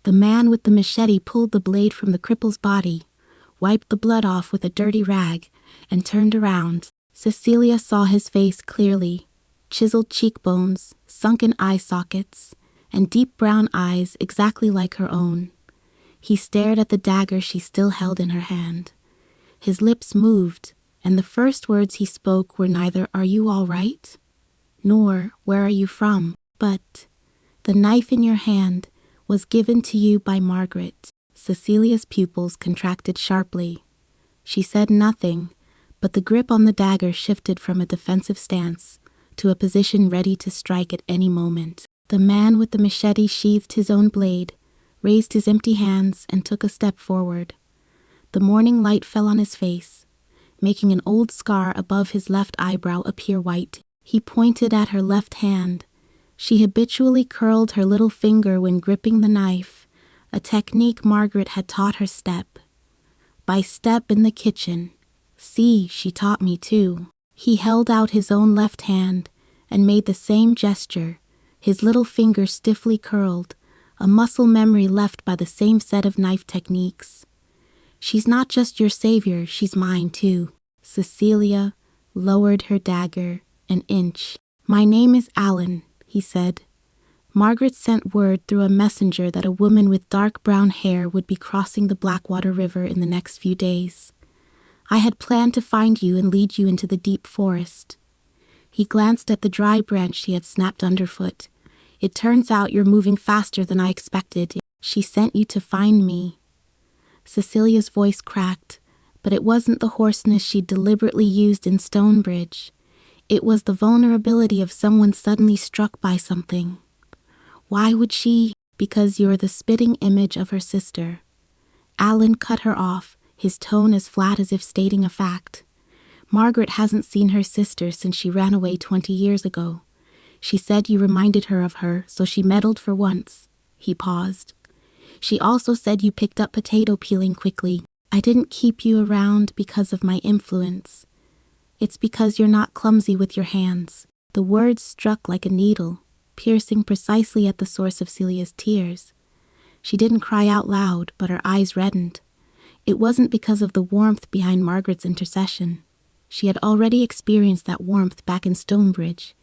The man with the machete pulled the blade from the cripple's body, wiped the blood off with a dirty rag, and turned around. Cecilia saw his face clearly, chiseled cheekbones, sunken eye sockets, and deep brown eyes exactly like her own. He stared at the dagger she still held in her hand. His lips moved, and the first words he spoke were neither "Are you all right?" nor "Where are you from?" but "The knife in your hand was given to you by Margaret." Cecilia's pupils contracted sharply. She said nothing, but the grip on the dagger shifted from a defensive stance to a position ready to strike at any moment. The man with the machete sheathed his own blade, raised his empty hands, and took a step forward. The morning light fell on his face, making an old scar above his left eyebrow appear white. He pointed at her left hand. She habitually curled her little finger when gripping the knife, a technique Margaret had taught her step by step in the kitchen. "See, she taught me too." He held out his own left hand and made the same gesture, his little finger stiffly curled, a muscle memory left by the same set of knife techniques. "She's not just your savior, she's mine too." Cecilia lowered her dagger an inch. "My name is Alan," he said. "Margaret sent word through a messenger that a woman with dark brown hair would be crossing the Blackwater River in the next few days. I had planned to find you and lead you into the deep forest." He glanced at the dry branch she had snapped underfoot. "It turns out you're moving faster than I expected. She sent you to find me." Cecilia's voice cracked, but it wasn't the hoarseness she'd deliberately used in Stonebridge. It was the vulnerability of someone suddenly struck by something. "Why would she?" "Because you're the spitting image of her sister." Alan cut her off, his tone as flat as if stating a fact. "Margaret hasn't seen her sister since she ran away 20 years ago. She said you reminded her of her, so she meddled for once." He paused. "She also said you picked up potato peeling quickly. I didn't keep you around because of my influence. It's because you're not clumsy with your hands." The words struck like a needle, piercing precisely at the source of Celia's tears. She didn't cry out loud, but her eyes reddened. It wasn't because of the warmth behind Margaret's intercession. She had already experienced that warmth back in Stonebridge,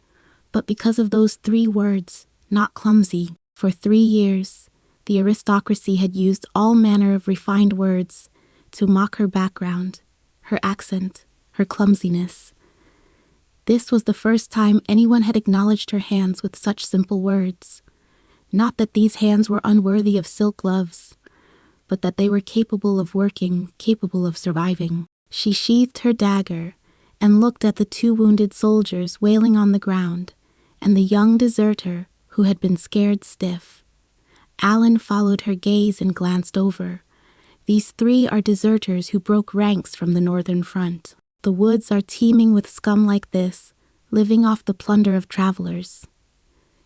but because of those 3 words, "not clumsy." For 3 years, the aristocracy had used all manner of refined words to mock her background, her accent, her clumsiness. This was the first time anyone had acknowledged her hands with such simple words. Not that these hands were unworthy of silk gloves, but that they were capable of working, capable of surviving. She sheathed her dagger and looked at the 2 wounded soldiers wailing on the ground, and the young deserter who had been scared stiff. Alan followed her gaze and glanced over. "These 3 are deserters who broke ranks from the Northern Front." The woods are teeming with scum like this, living off the plunder of travelers.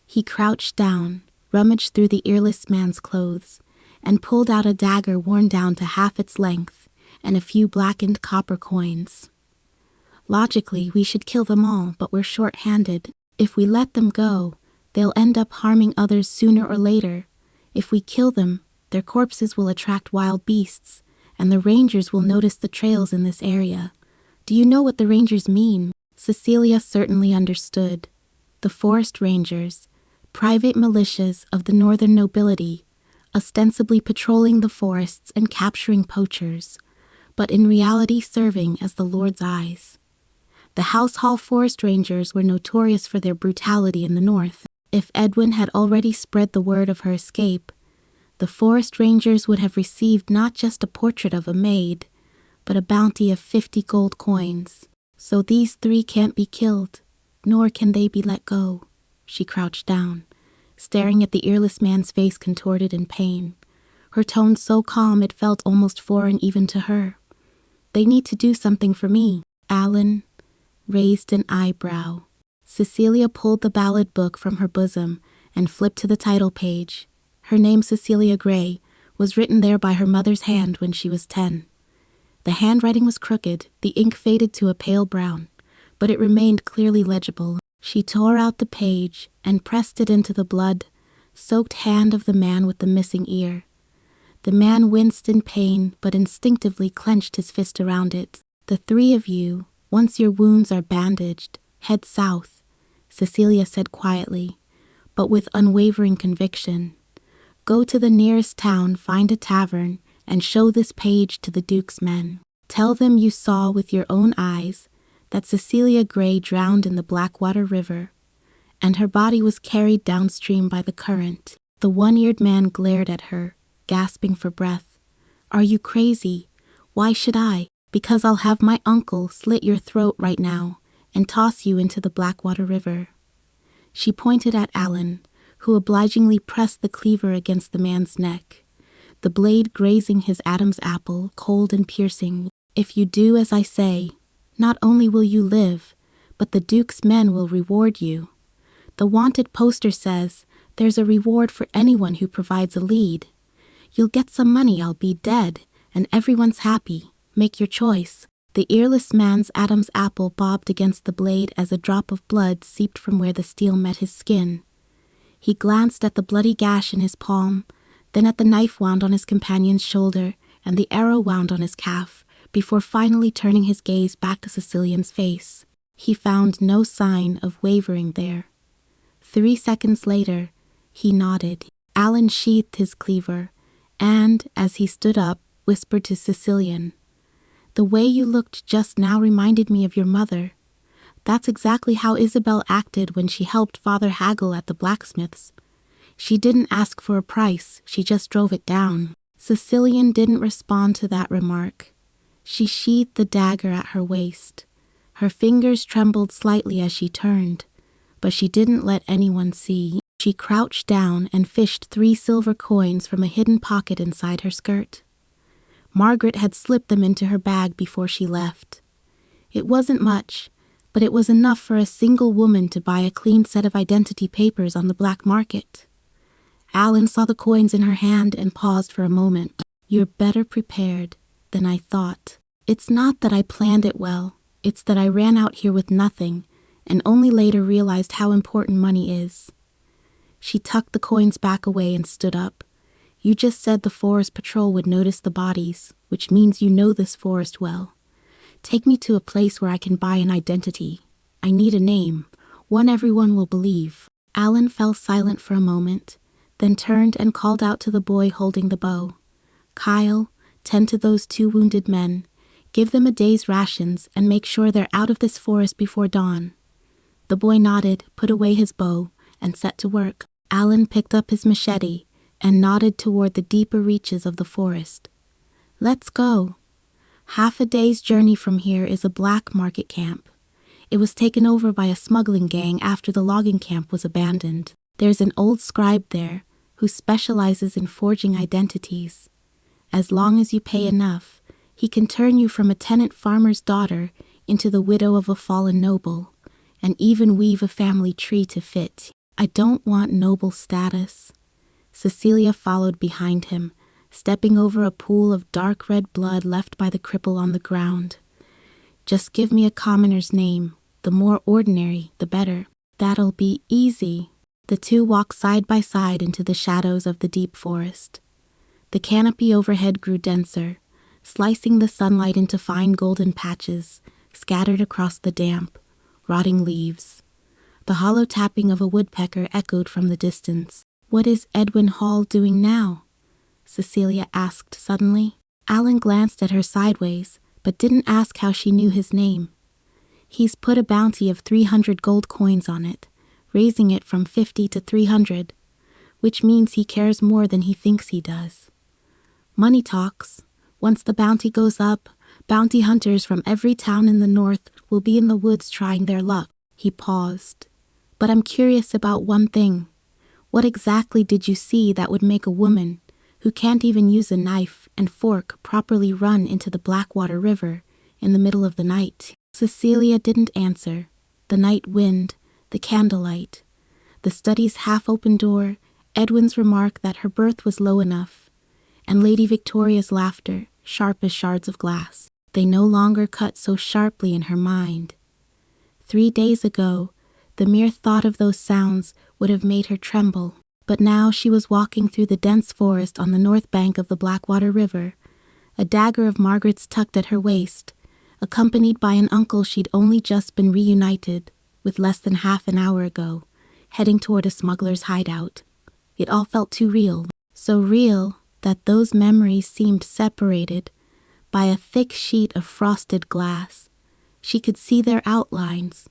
He crouched down, rummaged through the earless man's clothes, and pulled out a dagger worn down to half its length and a few blackened copper coins. Logically, we should kill them all, but we're short-handed. If we let them go, they'll end up harming others sooner or later. If we kill them, their corpses will attract wild beasts, and the rangers will notice the trails in this area. Do you know what the rangers mean? Cecilia certainly understood. The forest rangers, private militias of the northern nobility, ostensibly patrolling the forests and capturing poachers, but in reality serving as the Lord's eyes. The House Hall forest rangers were notorious for their brutality in the north. If Edwin had already spread the word of her escape, the forest rangers would have received not just a portrait of a maid, but a bounty of 50 gold coins. So these three can't be killed, nor can they be let go. She crouched down, staring at the earless man's face contorted in pain, her tone so calm it felt almost foreign even to her. They need to do something for me. Alan raised an eyebrow. Cecilia pulled the ballad book from her bosom and flipped to the title page. Her name, Cecilia Gray, was written there by her mother's hand when she was 10. The handwriting was crooked, the ink faded to a pale brown, but it remained clearly legible. She tore out the page and pressed it into the blood-soaked hand of the man with the missing ear. The man winced in pain, but instinctively clenched his fist around it. The three of you, once your wounds are bandaged, head south, Cecilia said quietly, but with unwavering conviction. Go to the nearest town, find a tavern, and show this page to the Duke's men. Tell them you saw with your own eyes that Cecilia Gray drowned in the Blackwater River, and her body was carried downstream by the current. The one-eared man glared at her, gasping for breath. Are you crazy? Why should I? Because I'll have my uncle slit your throat right now and toss you into the Blackwater River. She pointed at Alan, who obligingly pressed the cleaver against the man's neck, the blade grazing his Adam's apple, cold and piercing. If you do as I say, not only will you live, but the Duke's men will reward you. The wanted poster says there's a reward for anyone who provides a lead. You'll get some money, I'll be dead, and everyone's happy. Make your choice. The earless man's Adam's apple bobbed against the blade as a drop of blood seeped from where the steel met his skin. He glanced at the bloody gash in his palm, then at the knife wound on his companion's shoulder and the arrow wound on his calf, before finally turning his gaze back to Cecilia's face. He found no sign of wavering there. 3 seconds later, he nodded. Alan sheathed his cleaver, and, as he stood up, whispered to Cecilian, "The way you looked just now reminded me of your mother. That's exactly how Isabel acted when she helped Father haggle at the blacksmith's. She didn't ask for a price, she just drove it down." Cecilian didn't respond to that remark. She sheathed the dagger at her waist. Her fingers trembled slightly as she turned, but she didn't let anyone see. She crouched down and fished 3 silver coins from a hidden pocket inside her skirt. Margaret had slipped them into her bag before she left. It wasn't much, but it was enough for a single woman to buy a clean set of identity papers on the black market. Alan saw the coins in her hand and paused for a moment. "You're better prepared than I thought. It's not that I planned it well, it's that I ran out here with nothing, and only later realized how important money is." She tucked the coins back away and stood up. "You just said the forest patrol would notice the bodies, which means you know this forest well. Take me to a place where I can buy an identity. I need a name, one everyone will believe." Alan fell silent for a moment, then turned and called out to the boy holding the bow. "Kyle, tend to those 2 wounded men. Give them a day's rations and make sure they're out of this forest before dawn." The boy nodded, put away his bow, and set to work. Alan picked up his machete and nodded toward the deeper reaches of the forest. "Let's go." Half a day's journey from here is a black market camp. It was taken over by a smuggling gang after the logging camp was abandoned. There's an old scribe there who specializes in forging identities. As long as you pay enough, he can turn you from a tenant farmer's daughter into the widow of a fallen noble, and even weave a family tree to fit. I don't want noble status. Cecilia followed behind him, stepping over a pool of dark red blood left by the cripple on the ground. Just give me a commoner's name. The more ordinary, the better. That'll be easy. The two walked side by side into the shadows of the deep forest. The canopy overhead grew denser, slicing the sunlight into fine golden patches, scattered across the damp, rotting leaves. The hollow tapping of a woodpecker echoed from the distance. What is Edwin Hall doing now? Cecilia asked suddenly. Alan glanced at her sideways, but didn't ask how she knew his name. He's put a bounty of 300 gold coins on it, raising it from 50 to 300, which means he cares more than he thinks he does. Money talks. Once the bounty goes up, bounty hunters from every town in the north will be in the woods trying their luck. He paused. But I'm curious about one thing. What exactly did you see that would make a woman, who can't even use a knife and fork properly, run into the Blackwater River in the middle of the night? Cecilia didn't answer. The night wind, the candlelight, the study's half-open door, Edwin's remark that her berth was low enough, and Lady Victoria's laughter, sharp as shards of glass. They no longer cut so sharply in her mind. 3 days ago, the mere thought of those sounds would have made her tremble, but now she was walking through the dense forest on the north bank of the Blackwater River, a dagger of Margaret's tucked at her waist, accompanied by an uncle she'd only just been reunited with less than half an hour ago, heading toward a smuggler's hideout. It all felt too real, so real that those memories seemed separated by a thick sheet of frosted glass. She could see their outlines,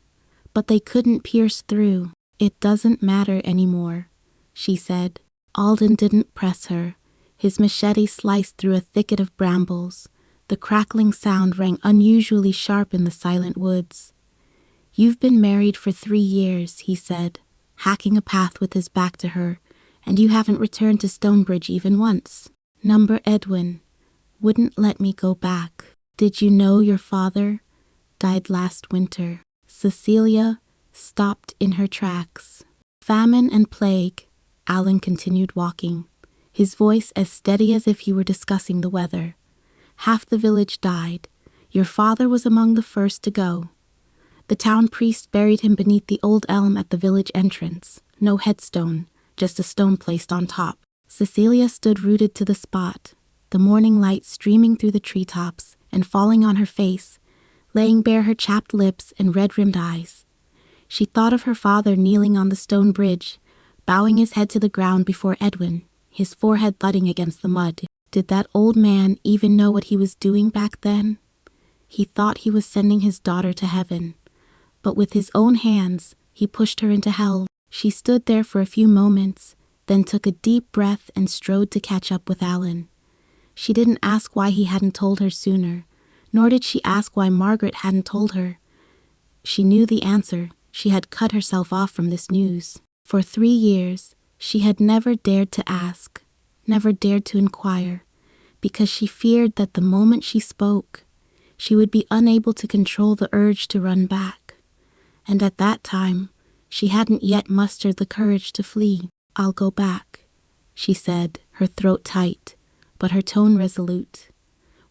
but they couldn't pierce through. It doesn't matter anymore, she said. Alden didn't press her. His machete sliced through a thicket of brambles. The crackling sound rang unusually sharp in the silent woods. You've been married for 3 years, he said, hacking a path with his back to her, and you haven't returned to Stonebridge even once. Number Edwin wouldn't let me go back. Did you know your father died last winter? Cecilia stopped in her tracks. Famine and plague, Alan continued walking, his voice as steady as if he were discussing the weather. Half the village died. Your father was among the first to go. The town priest buried him beneath the old elm at the village entrance. No headstone, just a stone placed on top. Cecilia stood rooted to the spot, the morning light streaming through the treetops and falling on her face, laying bare her chapped lips and red-rimmed eyes. She thought of her father kneeling on the stone bridge, bowing his head to the ground before Edwin, his forehead thudding against the mud. Did that old man even know what he was doing back then? He thought he was sending his daughter to heaven, but with his own hands, he pushed her into hell. She stood there for a few moments, then took a deep breath and strode to catch up with Alan. She didn't ask why he hadn't told her sooner, nor did she ask why Margaret hadn't told her. She knew the answer. She had cut herself off from this news. For 3 years, she had never dared to ask, never dared to inquire, because she feared that the moment she spoke, she would be unable to control the urge to run back. And at that time, she hadn't yet mustered the courage to flee. I'll go back, she said, her throat tight, but her tone resolute.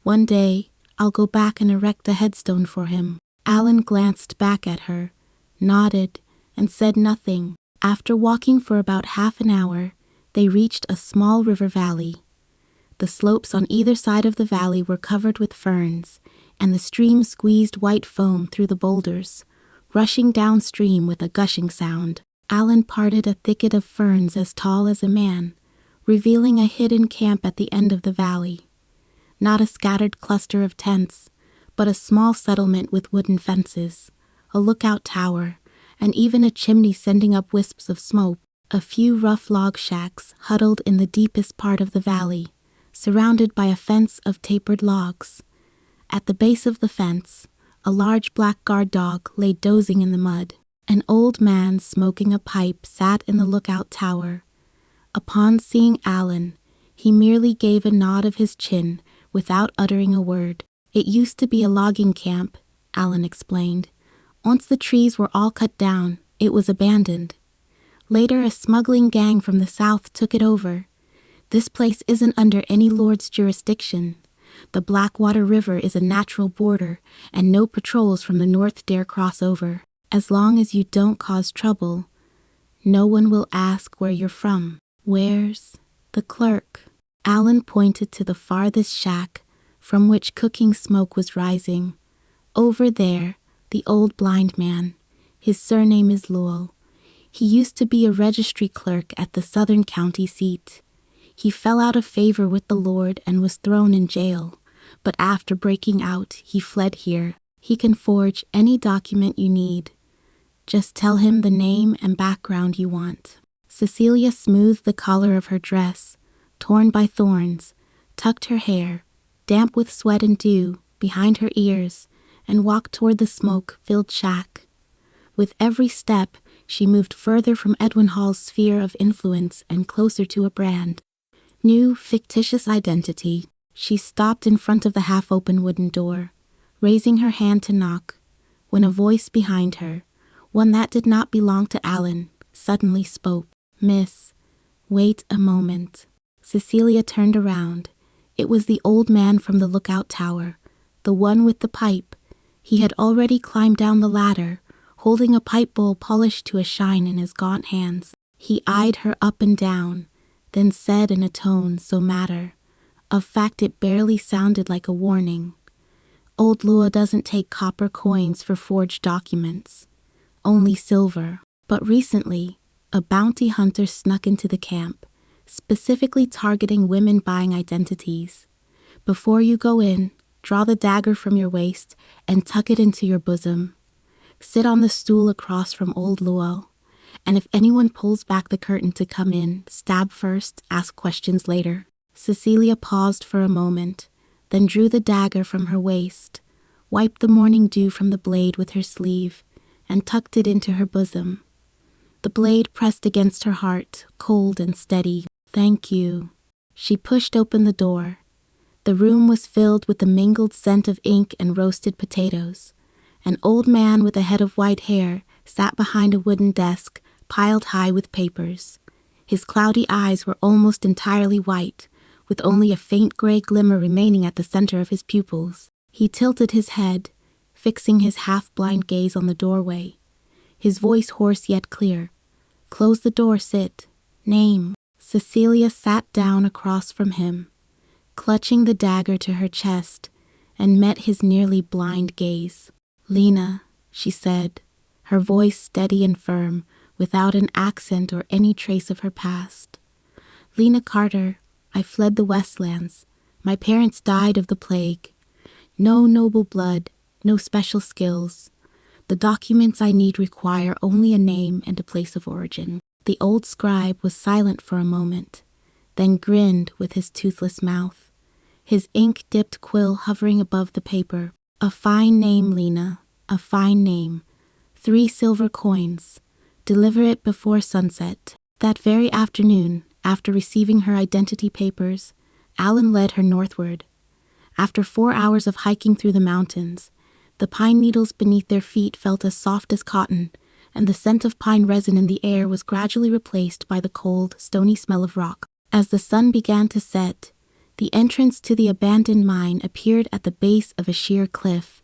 One day, I'll go back and erect a headstone for him. Alan glanced back at her, nodded, and said nothing. After walking for about half an hour, they reached a small river valley. The slopes on either side of the valley were covered with ferns, and the stream squeezed white foam through the boulders, rushing downstream with a gushing sound. Alan parted a thicket of ferns as tall as a man, revealing a hidden camp at the end of the valley. Not a scattered cluster of tents, but a small settlement with wooden fences, a lookout tower, and even a chimney sending up wisps of smoke. A few rough log shacks huddled in the deepest part of the valley, surrounded by a fence of tapered logs. At the base of the fence, a large black guard dog lay dozing in the mud. An old man smoking a pipe sat in the lookout tower. Upon seeing Alan, he merely gave a nod of his chin without uttering a word. It used to be a logging camp, Alan explained. Once the trees were all cut down, it was abandoned. Later, a smuggling gang from the south took it over. This place isn't under any lord's jurisdiction. The Blackwater River is a natural border, and no patrols from the north dare cross over. As long as you don't cause trouble, no one will ask where you're from. Where's the clerk? Alan pointed to the farthest shack, from which cooking smoke was rising. Over there, the old blind man. His surname is Lowell. He used to be a registry clerk at the southern county seat. He fell out of favor with the Lord and was thrown in jail, but after breaking out, he fled here. He can forge any document you need. Just tell him the name and background you want. Cecilia smoothed the collar of her dress, torn by thorns, tucked her hair, damp with sweat and dew, behind her ears, and walked toward the smoke-filled shack. With every step, she moved further from Edwin Hall's sphere of influence and closer to a brand new, fictitious identity. She stopped in front of the half-open wooden door, raising her hand to knock, when a voice behind her, one that did not belong to Alan, suddenly spoke. "Miss, wait a moment." Cecilia turned around. It was the old man from the lookout tower, the one with the pipe. He had already climbed down the ladder, holding a pipe bowl polished to a shine in his gaunt hands. He eyed her up and down, then said in a tone so matter of fact it barely sounded like a warning, "Old Lua doesn't take copper coins for forged documents, only silver." But recently, a bounty hunter snuck into the camp, specifically targeting women buying identities. Before you go in, draw the dagger from your waist and tuck it into your bosom. Sit on the stool across from old Lowell, and if anyone pulls back the curtain to come in, stab first, ask questions later. Cecilia paused for a moment, then drew the dagger from her waist, wiped the morning dew from the blade with her sleeve, and tucked it into her bosom. The blade pressed against her heart, cold and steady. "Thank you." She pushed open the door. The room was filled with the mingled scent of ink and roasted potatoes. An old man with a head of white hair sat behind a wooden desk, piled high with papers. His cloudy eyes were almost entirely white, with only a faint gray glimmer remaining at the center of his pupils. He tilted his head, fixing his half-blind gaze on the doorway. His voice hoarse yet clear. "Close the door, sit. Name." Cecilia sat down across from him, clutching the dagger to her chest, and met his nearly blind gaze. "Lina," she said, her voice steady and firm, without an accent or any trace of her past. "Lina Carter, I fled the Westlands. My parents died of the plague. No noble blood, no special skills. The documents I need require only a name and a place of origin." The old scribe was silent for a moment, then grinned with his toothless mouth, his ink-dipped quill hovering above the paper. "A fine name, Lina, a fine name. 3 silver coins. Deliver it before sunset." That very afternoon, after receiving her identity papers, Alan led her northward. After 4 hours of hiking through the mountains, the pine needles beneath their feet felt as soft as cotton, and the scent of pine resin in the air was gradually replaced by the cold, stony smell of rock. As the sun began to set, the entrance to the abandoned mine appeared at the base of a sheer cliff.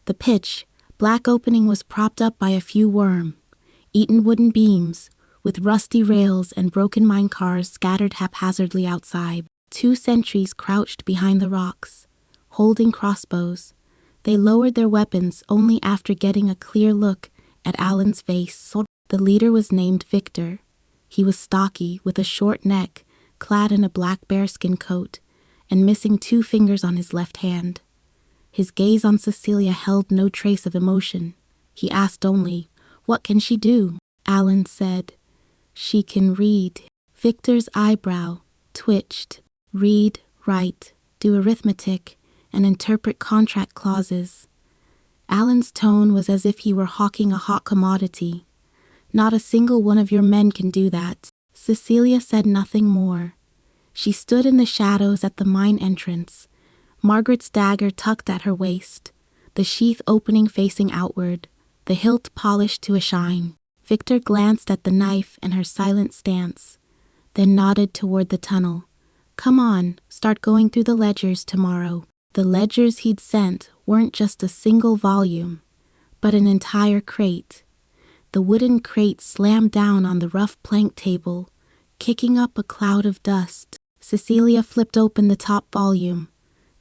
The pitch, black opening was propped up by a few worm-eaten wooden beams, with rusty rails and broken mine cars scattered haphazardly outside. 2 sentries crouched behind the rocks, holding crossbows. They lowered their weapons only after getting a clear look at Alan's face. The leader was named Victor. He was stocky, with a short neck, clad in a black bearskin coat, and missing 2 fingers on his left hand. His gaze on Cecilia held no trace of emotion. He asked only, "What can she do?" Alan said, "She can read." Victor's eyebrow twitched. "Read, write, do arithmetic, and interpret contract clauses." Alan's tone was as if he were hawking a hot commodity. "Not a single one of your men can do that." Cecilia said nothing more. She stood in the shadows at the mine entrance, Margaret's dagger tucked at her waist, the sheath opening facing outward, the hilt polished to a shine. Victor glanced at the knife and her silent stance, then nodded toward the tunnel. Come on, start going through the ledgers tomorrow. The ledgers he'd sent weren't just a single volume, but an entire crate. The wooden crate slammed down on the rough plank table, kicking up a cloud of dust. Cecilia flipped open the top volume.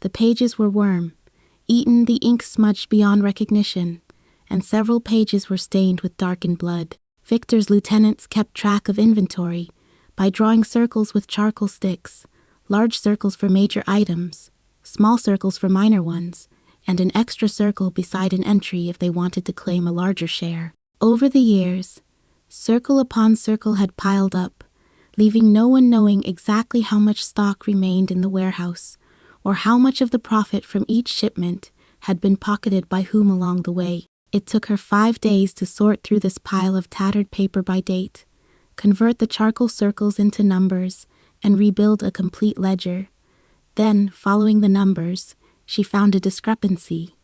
The pages were worm-eaten, the ink smudged beyond recognition, and several pages were stained with darkened blood. Victor's lieutenants kept track of inventory by drawing circles with charcoal sticks, large circles for major items, small circles for minor ones, and an extra circle beside an entry if they wanted to claim a larger share. Over the years, circle upon circle had piled up, leaving no one knowing exactly how much stock remained in the warehouse, or how much of the profit from each shipment had been pocketed by whom along the way. It took her 5 days to sort through this pile of tattered paper by date, convert the charcoal circles into numbers, and rebuild a complete ledger. Then, following the numbers, she found a discrepancy.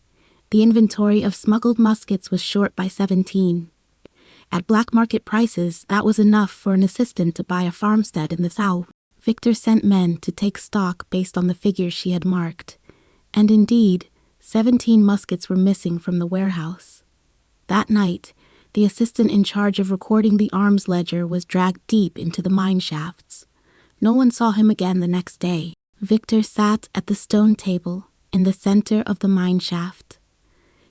The inventory of smuggled muskets was short by 17. At black market prices, that was enough for an assistant to buy a farmstead in the south. Victor sent men to take stock based on the figures she had marked, and indeed, 17 muskets were missing from the warehouse. That night, the assistant in charge of recording the arms ledger was dragged deep into the mine shafts. No one saw him again the next day. Victor sat at the stone table in the center of the mine shaft.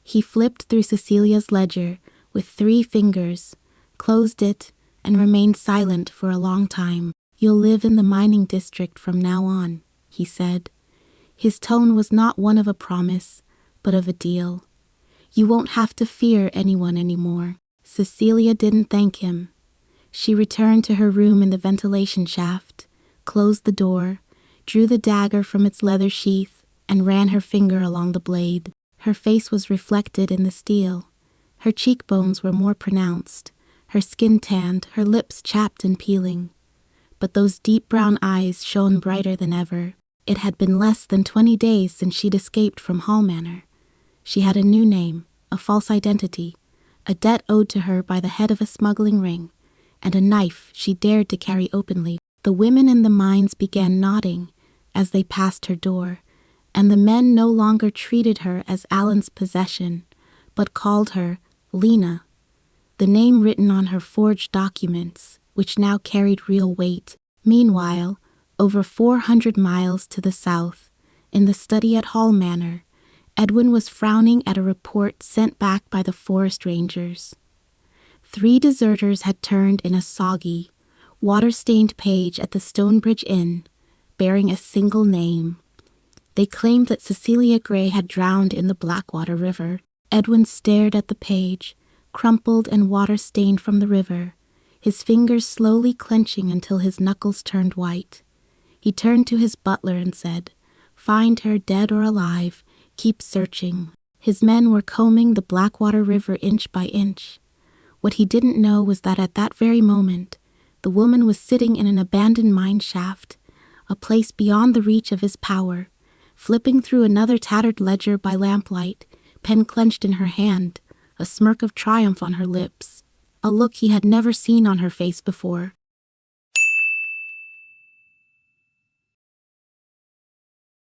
He flipped through Cecilia's ledger with 3 fingers, closed it, and remained silent for a long time. You'll live in the mining district from now on, he said. His tone was not one of a promise, but of a deal. You won't have to fear anyone anymore. Cecilia didn't thank him. She returned to her room in the ventilation shaft, closed the door, drew the dagger from its leather sheath, and ran her finger along the blade. Her face was reflected in the steel. Her cheekbones were more pronounced, her skin tanned, her lips chapped and peeling. But those deep brown eyes shone brighter than ever. It had been less than 20 days since she'd escaped from Hall Manor. She had a new name, a false identity, a debt owed to her by the head of a smuggling ring, and a knife she dared to carry openly. The women in the mines began nodding as they passed her door, and the men no longer treated her as Alan's possession, but called her Lina, the name written on her forged documents, which now carried real weight. Meanwhile, over 400 miles to the south, in the study at Hall Manor, Edwin was frowning at a report sent back by the forest rangers. 3 deserters had turned in a soggy, water-stained page at the Stonebridge Inn, bearing a single name. They claimed that Cecilia Gray had drowned in the Blackwater River. Edwin stared at the page, crumpled and water-stained from the river, his fingers slowly clenching until his knuckles turned white. He turned to his butler and said, "Find her, dead or alive. Keep searching." His men were combing the Blackwater River inch by inch. What he didn't know was that at that very moment, the woman was sitting in an abandoned mine shaft, a place beyond the reach of his power, flipping through another tattered ledger by lamplight, pen clenched in her hand, a smirk of triumph on her lips, a look he had never seen on her face before.